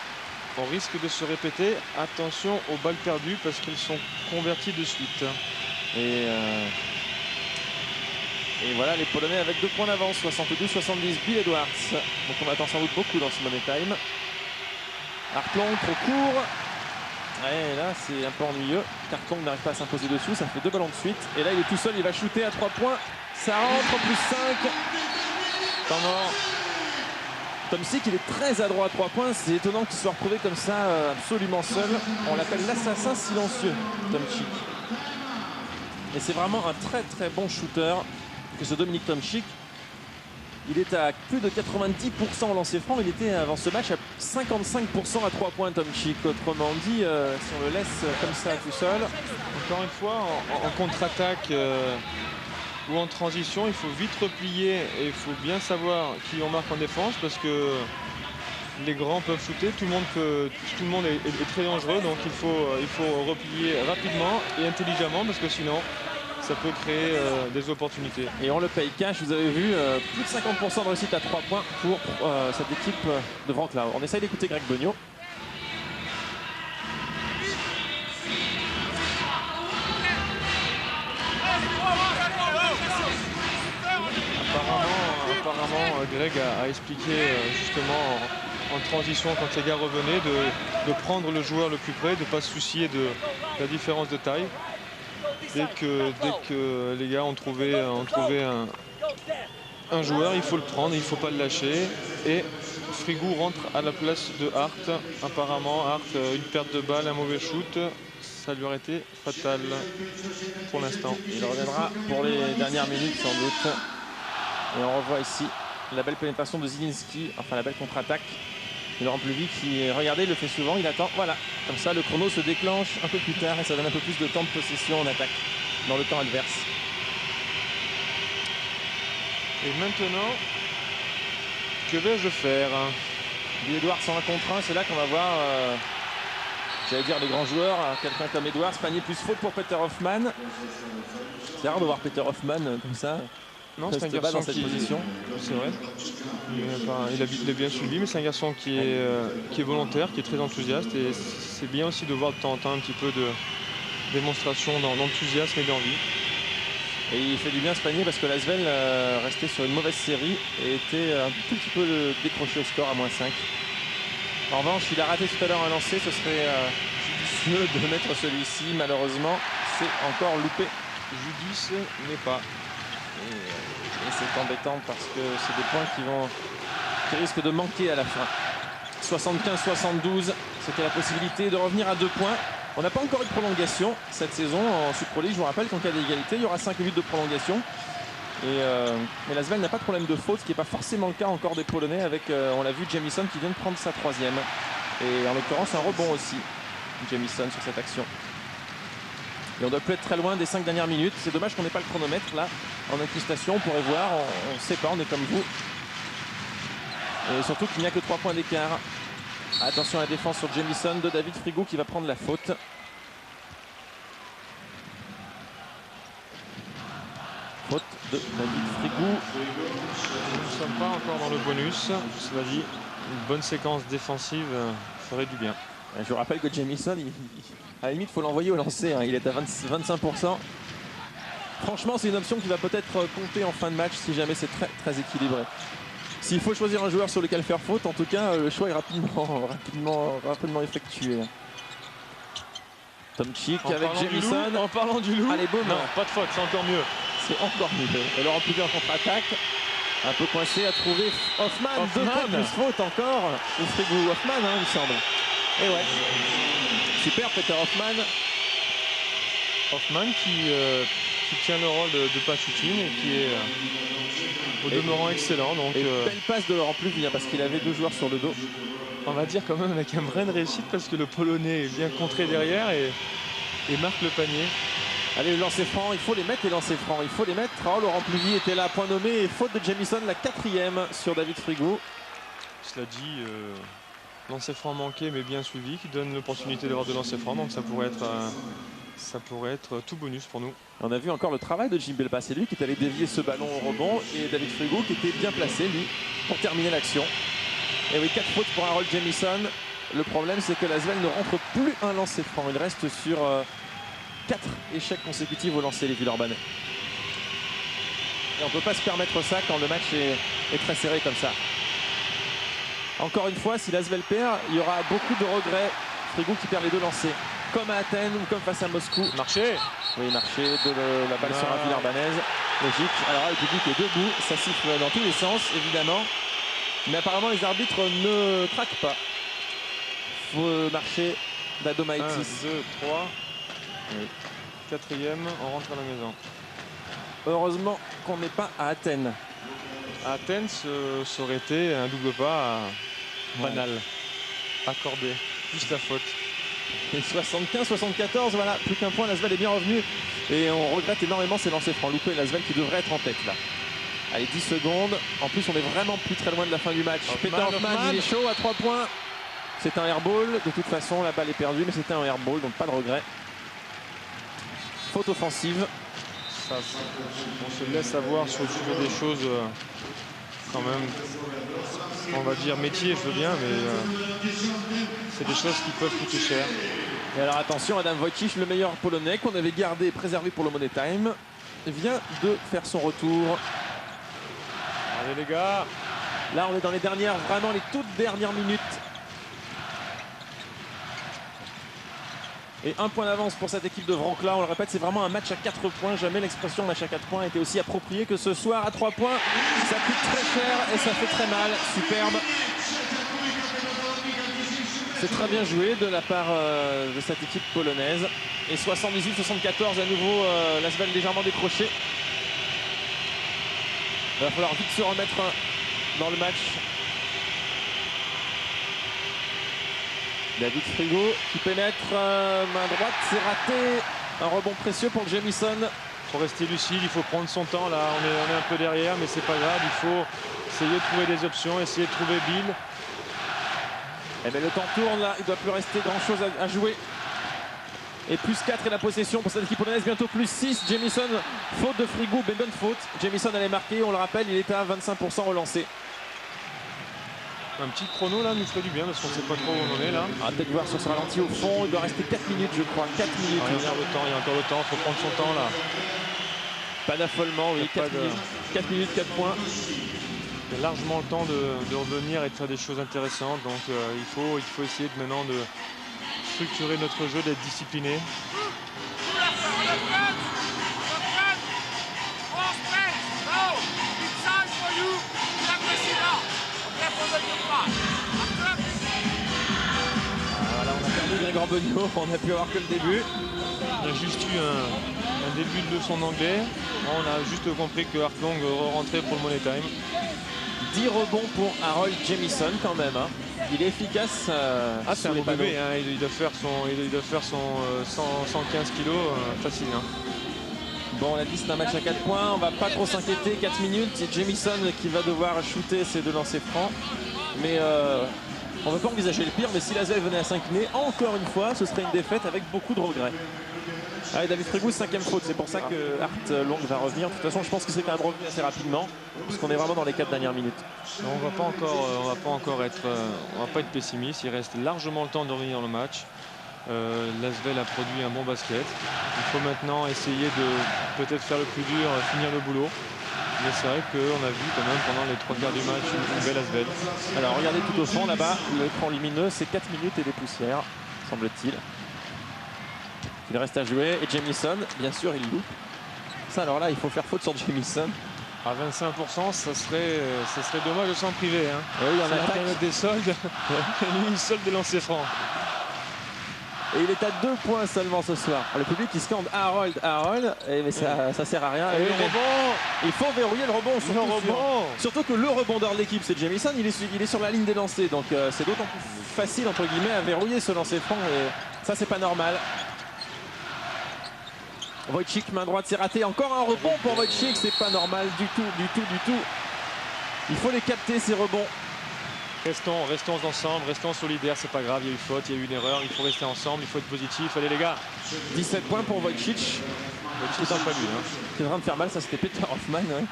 On risque de se répéter. Attention aux balles perdues parce qu'elles sont converties de suite. Et voilà les Polonais avec 2 points d'avance, 72-70, Bill Edwards. Donc on attend sans doute beaucoup dans ce money time. Hartlong trop court. Et là c'est un peu ennuyeux. Hartlong n'arrive pas à s'imposer dessus, ça fait 2 ballons de suite. Et là il est tout seul, il va shooter à 3 points. Ça rentre, plus 5. Temps mort. Tomczyk, il est très adroit à 3 points. C'est étonnant qu'il soit retrouvé comme ça, absolument seul. On l'appelle l'assassin silencieux, Tomczyk. Et c'est vraiment un très très bon shooter que ce Dominic Tomczyk. Il est à plus de 90% au lancer franc. Il était avant ce match à 55% à 3 points Tomczyk. Autrement dit, si on le laisse comme ça tout seul. Encore une fois, en contre-attaque ou en transition, il faut vite replier et il faut bien savoir qui on marque en défense parce que les grands peuvent shooter, tout le monde est très dangereux, donc il faut replier rapidement et intelligemment parce que sinon ça peut créer des opportunités. Et on le paye cash, vous avez vu, plus de 50% de réussite à 3 points pour cette équipe de Wrocław. On essaye d'écouter Greg Beugnot. Apparemment, Greg a expliqué justement en transition quand les gars revenaient de prendre le joueur le plus près, de ne pas se soucier de la différence de taille. Dès que les gars ont trouvé un joueur, il faut le prendre, il ne faut pas le lâcher. Et Frigou rentre à la place de Hart. Apparemment, Hart, une perte de balle, un mauvais shoot. Ça lui aurait été fatal pour l'instant. Il reviendra pour les dernières minutes sans doute. Et on revoit ici la belle pénétration de Zielinski, enfin la belle contre-attaque. Il remplit vite, regardez, il le fait souvent, il attend, voilà. Comme ça, le chrono se déclenche un peu plus tard et ça donne un peu plus de temps de possession en attaque dans le temps adverse. Et maintenant, que vais-je faire? Bill Edwards en 1 contre 1, c'est là qu'on va voir, j'allais dire les grands joueurs, quelqu'un comme Edwards, panier plus faute pour Peter Hoffman. C'est rare de voir Peter Hoffman comme ça. Non, c'est un garçon dans cette position. C'est vrai. Il a bien suivi, mais c'est un garçon qui est volontaire, qui est très enthousiaste. Et c'est bien aussi de voir de temps en temps un petit peu de démonstration d'enthousiasme et d'envie. Et il fait du bien ce panier parce que l'Asvel restait sur une mauvaise série et était un tout petit peu décroché au score à -5. En revanche, il a raté tout à l'heure un lancer. Ce serait judicieux de mettre celui-ci. Malheureusement, c'est encore loupé. Judice n'est pas. Et c'est embêtant parce que c'est des points qui risquent de manquer à la fin. 75-72, c'était la possibilité de revenir à 2 points. On n'a pas encore eu de prolongation cette saison en Super League. Je vous rappelle qu'en cas d'égalité, il y aura 5 minutes de prolongation. Mais l'Asvel n'a pas de problème de faute, ce qui n'est pas forcément le cas encore des Polonais avec, on l'a vu, Jamison qui vient de prendre sa 3e. Et en l'occurrence, un rebond aussi, Jamison, sur cette action. Et on doit plus être très loin des 5 dernières minutes. C'est dommage qu'on n'ait pas le chronomètre là en incrustation. On pourrait voir, on ne sait pas, on est comme vous. Et surtout qu'il n'y a que 3 points d'écart. Attention à la défense sur Jamison de David Frigou qui va prendre la faute. Faute de David Frigou. Nous ne sommes pas encore dans le bonus. Cela dit, une bonne séquence défensive ferait du bien. Je vous rappelle que Jamison, à la limite, il faut l'envoyer au lancer. Il est à 25%. Franchement, c'est une option qui va peut-être compter en fin de match si jamais c'est très, très équilibré. S'il faut choisir un joueur sur lequel faire faute, en tout cas, le choix est rapidement effectué. Tomczyk avec Jamison. En parlant du loup. Allez, boum. Non, pas de faute, c'est encore mieux. C'est encore mieux. Et Laurent Pluguet en contre-attaque. Un peu coincé à trouver Hoffman. 2 points plus faute encore. Ou Frigou Hoffman, il me semble. Et ouais. Super Peter Hoffman. Hoffman qui tient le rôle de pass shooting et qui est au demeurant excellent. Donc, belle passe de Laurent Pluvy, parce qu'il avait 2 joueurs sur le dos. on va dire quand même avec un brin de réussite parce que le Polonais vient contrer derrière et marque le panier. Allez, le lancer franc, il faut les mettre, les lancers francs, il faut les mettre. Oh, Laurent Pluvy était là, point nommé, et faute de Jamison, la 4e sur David Frigo. Cela dit, lancer franc manqué mais bien suivi qui donne l'opportunité d'avoir de lancer franc, donc ça pourrait être tout bonus pour nous. On a vu encore le travail de Jim Belpa, c'est lui qui est allé dévier ce ballon au rebond et David Frigo qui était bien placé lui pour terminer l'action. Et oui, 4 fautes pour Harold Jamison. Le problème c'est que l'Asvel ne rentre plus un lancer franc, il reste sur 4 échecs consécutifs au lancer les Villeurbanais. Et on ne peut pas se permettre ça quand le match est très serré comme ça. Encore une fois, si l'Asvel perd, il y aura beaucoup de regrets. Frigo qui perd les 2 lancers, comme à Athènes ou comme face à Moscou. Marché. Oui, marché de la balle sur la Villeurbannaise. Logique. Alors là, le public est debout, ça siffle dans tous les sens, évidemment. Mais apparemment, les arbitres ne traquent pas. Faut marcher d'Adomaitis. 1, 2, 3. Oui. 4e, on rentre à la maison. Heureusement qu'on n'est pas à Athènes. À Athènes, ça aurait été un double pas banal, accordé, juste la faute. Et 75-74, voilà, plus qu'un point, l'Asvel est bien revenu. Et on regrette énormément ces lancers francs loupés. L'Asvel qui devrait être en tête là. Allez, 10 secondes. En plus, on est vraiment plus très loin de la fin du match. Peter Hoffman, il est chaud à 3 points. C'est un airball. De toute façon, la balle est perdue, mais c'était un airball, donc pas de regret. Faute offensive. Ça, on se laisse avoir sur le sujet des choses quand même, on va dire métier, je veux bien, mais c'est des choses qui peuvent coûter cher. Et alors attention, Adam Wojcik, le meilleur polonais qu'on avait gardé et préservé pour le Money Time, vient de faire son retour. Allez les gars. Là on est dans les dernières, vraiment les toutes dernières minutes. Et 1 point d'avance pour cette équipe de Wrocław. On le répète, c'est vraiment un match à 4 points. Jamais l'expression match à 4 points a été aussi appropriée que ce soir à 3 points. Ça coûte très cher et ça fait très mal. Superbe. C'est très bien joué de la part de cette équipe polonaise. Et 78-74 à nouveau, l'Asvel légèrement décroché. Il va falloir vite se remettre dans le match. David Frigo qui pénètre, main droite, c'est raté. Un rebond précieux pour Jamison. Il faut rester lucide, il faut prendre son temps. Là, on est un peu derrière, mais c'est pas grave. Il faut essayer de trouver des options, essayer de trouver Bill. Eh bien, le temps tourne là, il ne doit plus rester grand chose à jouer. Et plus 4 et la possession pour cette équipe polonaise, bientôt plus 6. Jamison, faute de Frigo, mais bonne faute. Jamison allait marquer, on le rappelle, il était à 25% relancé. Un petit chrono là nous ferait du bien parce qu'on ne sait pas trop où on en est là. On va peut-être voir sur ce ralenti au fond, il doit rester 4 minutes je crois, 4 minutes. Il y a encore le temps, il faut prendre son temps là. Pas d'affolement, oui, 4 minutes, 4 points. Il y a largement le temps de revenir et de faire des choses intéressantes, donc il faut essayer maintenant de structurer notre jeu, d'être discipliné. Voilà, on a perdu Grégoire Beugnot, on a pu avoir que le début. On a juste eu un début de leçon d'anglais. On a juste compris que Hartlong rentrait pour le Money Time. 10 rebonds pour Harold Jamison quand même. Hein. Il est efficace. C'est un beau bébé, hein. Il doit faire son 115 kilos facile. Hein. Bon, on a dit c'est un match à 4 points, on va pas trop s'inquiéter, 4 minutes, c'est Jamison qui va devoir shooter ses 2 lancers francs. Mais on ne va pas envisager le pire, mais si l'Asvel venait à s'incliner, encore une fois, ce serait une défaite avec beaucoup de regrets. Allez, David Frigo, 5e faute, c'est pour ça que Hartlong va revenir. De toute façon, je pense que c'est quand même revenu assez rapidement, puisqu'on est vraiment dans les 4 dernières minutes. On va pas être pessimiste, il reste largement le temps de revenir dans le match. L'Asvel a produit un bon basket. Il faut maintenant essayer de peut-être faire le plus dur, finir le boulot. Mais c'est vrai qu'on a vu quand même pendant les 3 quarts du match une belle Asvel. Alors regardez tout au fond là-bas, l'écran lumineux, c'est 4 minutes et des poussières, semble-t-il. Il reste à jouer et Jamison, bien sûr, il loupe. Ça alors là, il faut faire faute sur Jamison. À 25%, ça serait dommage de s'en priver. Hein. Et oui, on a la période des soldes. Lui, il solde des lancers francs. Et il est à 2 points seulement ce soir. Le public qui scande Harold, Harold, mais ça sert à rien. Et le rebond. Il faut verrouiller le rebond. Surtout que le rebondeur de l'équipe, c'est Jamison. Il est sur la ligne des lancers. Donc c'est d'autant plus facile, entre guillemets, à verrouiller ce lancer franc. Et ça, c'est pas normal. Wojcik, main droite, c'est raté. Encore un rebond pour Wojcik. C'est pas normal du tout. Il faut les capter, ces rebonds. Restons ensemble, restons solidaires, c'est pas grave, il y a eu faute, il y a eu une erreur, il faut rester ensemble, il faut être positif. Allez les gars. 17 points pour Wojcik. Wojcik c'est pas lui. Qui est en train de faire mal, ça c'était Peter Hoffman. Ouais.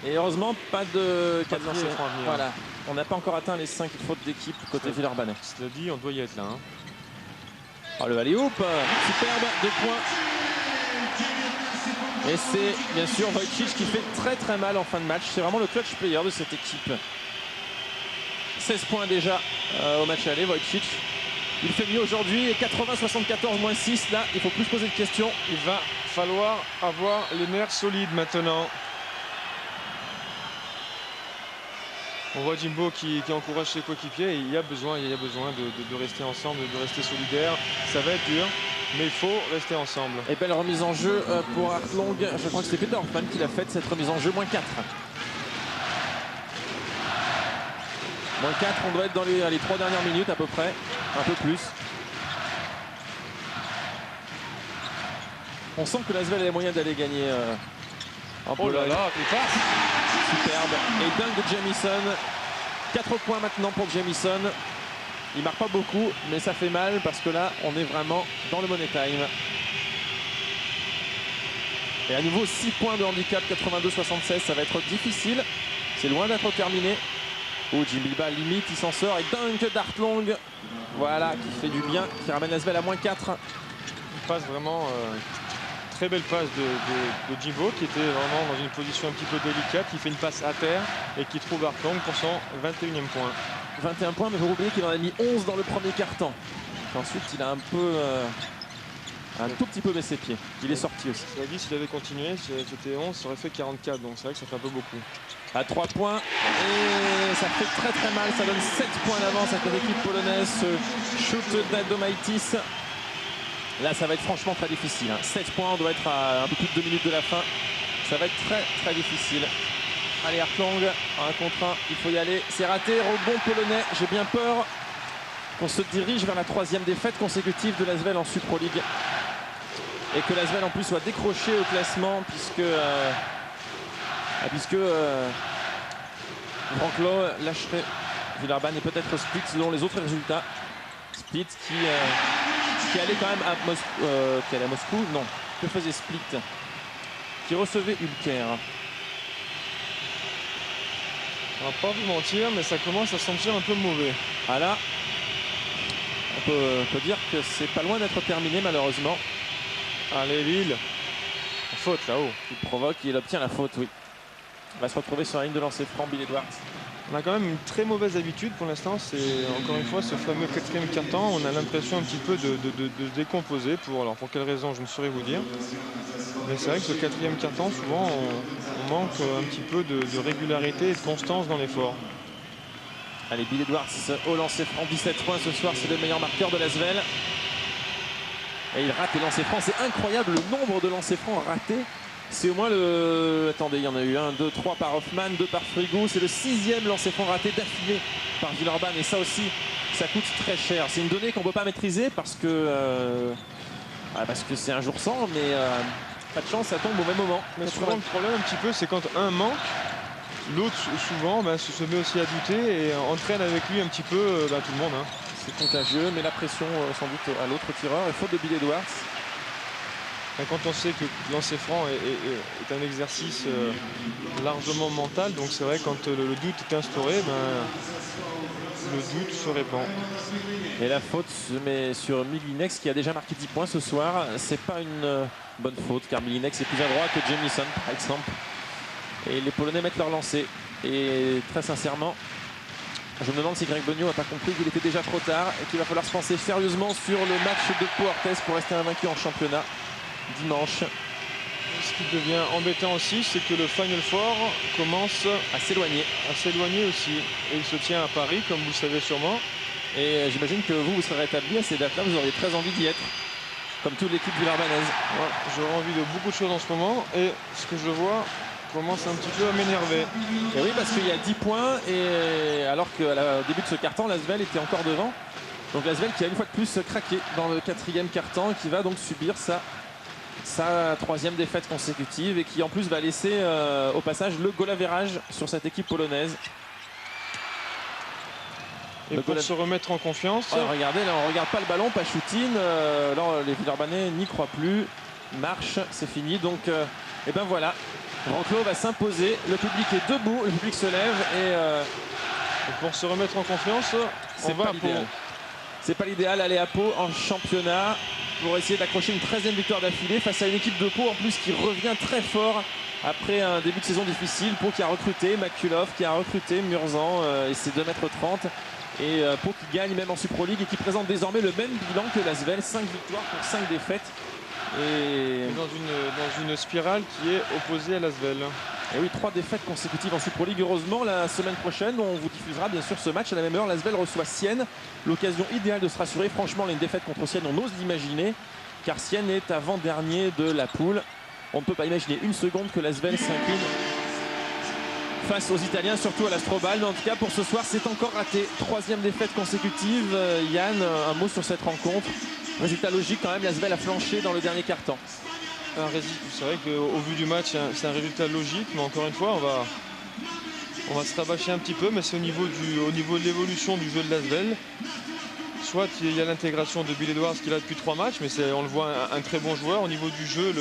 Et heureusement, pas de 4 lancers. Voilà. On n'a pas encore atteint les 5 fautes d'équipe côté Villeurbanne. Cela dit, on doit y être là. Oh, le alley-oop, superbe, 2 points. Et c'est bien sûr Wojcik qui fait très mal en fin de match. C'est vraiment le clutch player de cette équipe. 16 points déjà au match aller, Wojcik. Il fait mieux aujourd'hui et 80-74-6. Là, il faut plus se poser de questions. Il va falloir avoir les nerfs solides maintenant. On voit Jimbo qui encourage ses coéquipiers. Il y a besoin de rester ensemble, de rester solidaire. Ça va être dur, mais il faut rester ensemble. Et belle remise en jeu pour Hartlong. Je crois que c'était Peter Hoffman qui l'a faite, cette remise en jeu, -4. -4, on doit être dans les 3 dernières minutes à peu près, un peu plus. On sent que l'Asvel a les moyens d'aller gagner en Pologne. Oh là là, il passe. Superbe. Et dingue de Jamison. 4 points maintenant pour Jamison. Il marque pas beaucoup, mais ça fait mal parce que là, on est vraiment dans le money time. Et à nouveau, 6 points de handicap, 82-76. Ça va être difficile. C'est loin d'être terminé. Oh, Jim Bilba limite, il s'en sort. Et dunk d'Hartlong. Voilà, qui fait du bien, qui ramène l'Asvel à -4. Il passe vraiment... Très belle passe de Jimbo qui était vraiment dans une position un petit peu délicate. Il fait une passe à terre et qui trouve Hartlong pour son 21e point. 21 points, mais vous oubliez qu'il en a mis 11 dans le premier quart-temps. Ensuite, il a un tout petit peu baissé pied. Il est sorti aussi. Cela dit, s'il avait continué, c'était 11, ça aurait fait 44. Donc c'est vrai que ça fait un peu beaucoup. À 3 points. Et ça fait très mal. Ça donne 7 points d'avance avec l'équipe polonaise. Shoot d'Adomaitis. Là, ça va être franchement très difficile. 7 points, on doit être à un peu plus de 2 minutes de la fin. Ça va être très difficile. Allez, Hartlong, 1 contre 1, il faut y aller. C'est raté, rebond polonais. J'ai bien peur qu'on se dirige vers la 3e défaite consécutive de l'Asvel en Supro League. Et que l'Asvel en plus soit décroché au classement puisque Franklo lâcherait Villeurbanne et peut-être Split selon les autres résultats. Split qui allait quand même à Moscou, non, que faisait Split, qui recevait Ulker. On va pas vous mentir, mais ça commence à sentir un peu mauvais. Ah là, on peut dire que c'est pas loin d'être terminé malheureusement. Allez Lille, faute là-haut. Il provoque, il obtient la faute, oui. On va se retrouver sur la ligne de lancer franc, Bill Edwards. On a quand même une très mauvaise habitude pour l'instant, c'est encore une fois ce fameux 4e quart-temps. On a l'impression un petit peu de décomposer. Pour quelle raison, je ne saurais vous dire. Mais c'est vrai que ce 4e quart-temps, souvent, on manque un petit peu de régularité et de constance dans l'effort. Allez, Bill Edwards au lancer franc, 17 points ce soir, c'est le meilleur marqueur de l'Asvel. Et il rate les lancers francs, c'est incroyable le nombre de lancers francs ratés. C'est au moins le... Attendez, il y en a eu 1, 2, 3 par Hoffman, 2 par Frigo. C'est le 6e lancer franc raté d'affilée par Villeurbanne. Et ça aussi, ça coûte très cher. C'est une donnée qu'on ne peut pas maîtriser parce que c'est un jour sans, mais pas de chance, ça tombe au même moment. Mais souvent, le problème un petit peu, c'est quand un manque, l'autre souvent se met aussi à douter et entraîne avec lui un petit peu tout le monde. C'est contagieux, mais la pression sans doute à l'autre tireur. Et faute de Bill Edwards. Quand on sait que lancer franc est un exercice largement mental, donc c'est vrai quand le doute est instauré, le doute se répand. Et la faute se met sur Milinex qui a déjà marqué 10 points ce soir. C'est pas une bonne faute car Milinex est plus adroit que Jamison par exemple. Et les Polonais mettent leur lancer. Et très sincèrement, je me demande si Greg Beugnot n'a pas compris qu'il était déjà trop tard et qu'il va falloir se penser sérieusement sur le match de Pau-Orthez pour rester invaincu en championnat dimanche. Ce qui devient embêtant aussi, c'est que le Final Four commence à s'éloigner aussi. Et il se tient à Paris, comme vous le savez sûrement. Et j'imagine que vous serez rétabli à ces dates-là, vous auriez très envie d'y être, comme toute l'équipe villarbanaise. Ouais, j'aurais envie de beaucoup de choses en ce moment et ce que je vois commence un petit peu à m'énerver. Et oui, parce qu'il y a 10 points et alors qu'au début de ce quart-temps, l'Asvel était encore devant. Donc l'Asvel qui a une fois de plus craqué dans le 4e quart-temps et qui va donc subir sa 3e défaite consécutive et qui en plus va laisser au passage le goal average sur cette équipe polonaise. Et pour se remettre en confiance... Regardez, là on regarde pas le ballon, pas shooting. Là les Villeurbanais n'y croient plus. Marche, c'est fini. Donc et ben voilà, Wrocław va s'imposer. Le public est debout, le public se lève et pour se remettre en confiance, c'est pas l'idéal. C'est pas l'idéal, aller à Pau en championnat pour essayer d'accrocher une 13e victoire d'affilée face à une équipe de Pau en plus qui revient très fort après un début de saison difficile. Pau qui a recruté Makulov, qui a recruté Murzan et ses 2,30 m. Et Pau qui gagne même en Super League et qui présente désormais le même bilan que l'Asvel, 5 victoires pour 5 défaites. Et dans une spirale qui est opposée à l'Asvel. Et oui, 3 défaites consécutives en Super League. Heureusement, la semaine prochaine, on vous diffusera bien sûr ce match à la même heure. L'Asvel reçoit Sienne. L'occasion idéale de se rassurer. Franchement, une défaite contre Sienne, on ose l'imaginer, car Sienne est avant-dernier de la poule. On ne peut pas imaginer une seconde que l'Asvel s'incline face aux Italiens, surtout à l'Astrobal. Mais en tout cas, pour ce soir, c'est encore raté. 3e défaite consécutive. Yann, un mot sur cette rencontre. Résultat logique quand même, l'Asvel a flanché dans le dernier quart-temps. C'est vrai qu'au vu du match, c'est un résultat logique, mais encore une fois, on va se rabâcher un petit peu, mais c'est au niveau de l'évolution du jeu de l'Asvel. Soit il y a l'intégration de Bill Edwards qui est là depuis 3 matchs, mais on le voit un très bon joueur. Au niveau du jeu,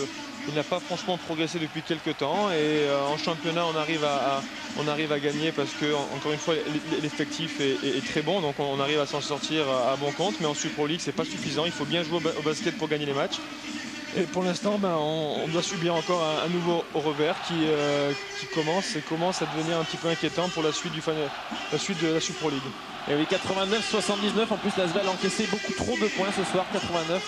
il n'a pas franchement progressé depuis quelques temps. Et en championnat, on arrive à gagner parce que, encore une fois, l'effectif est très bon. Donc on arrive à s'en sortir à bon compte. Mais en Super League, c'est pas suffisant. Il faut bien jouer au basket pour gagner les matchs. Et pour l'instant, on doit subir encore un nouveau revers qui commence à devenir un petit peu inquiétant pour la suite de la Super League. Et oui, 89-79. En plus, l'Asvel a encaissé beaucoup trop de points ce soir. 89,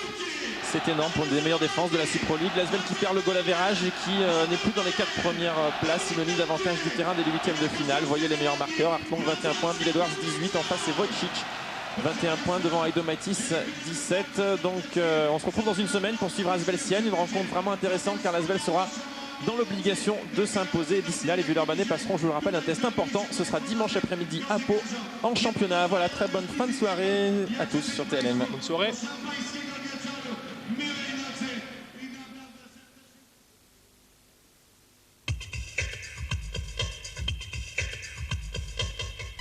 c'est énorme pour une des meilleures défenses de la Super League. L'Asvel qui perd le goal average et qui n'est plus dans les 4 premières places, synonyme d'avantage du terrain dès les 8e de finale. Voyez les meilleurs marqueurs. Hartlong 21 points, Bill Edwards 18. En face, c'est Wojcic 21 points devant Aidomaitis 17. Donc on se retrouve dans une semaine pour suivre Asvel-Sienne. Une rencontre vraiment intéressante car l'Asvel sera dans l'obligation de s'imposer. D'ici là, les Villeurbanais passeront, je vous le rappelle, un test important. Ce sera dimanche après-midi à Pau en championnat. Voilà, très bonne fin de soirée à tous sur TLM. Bonne soirée.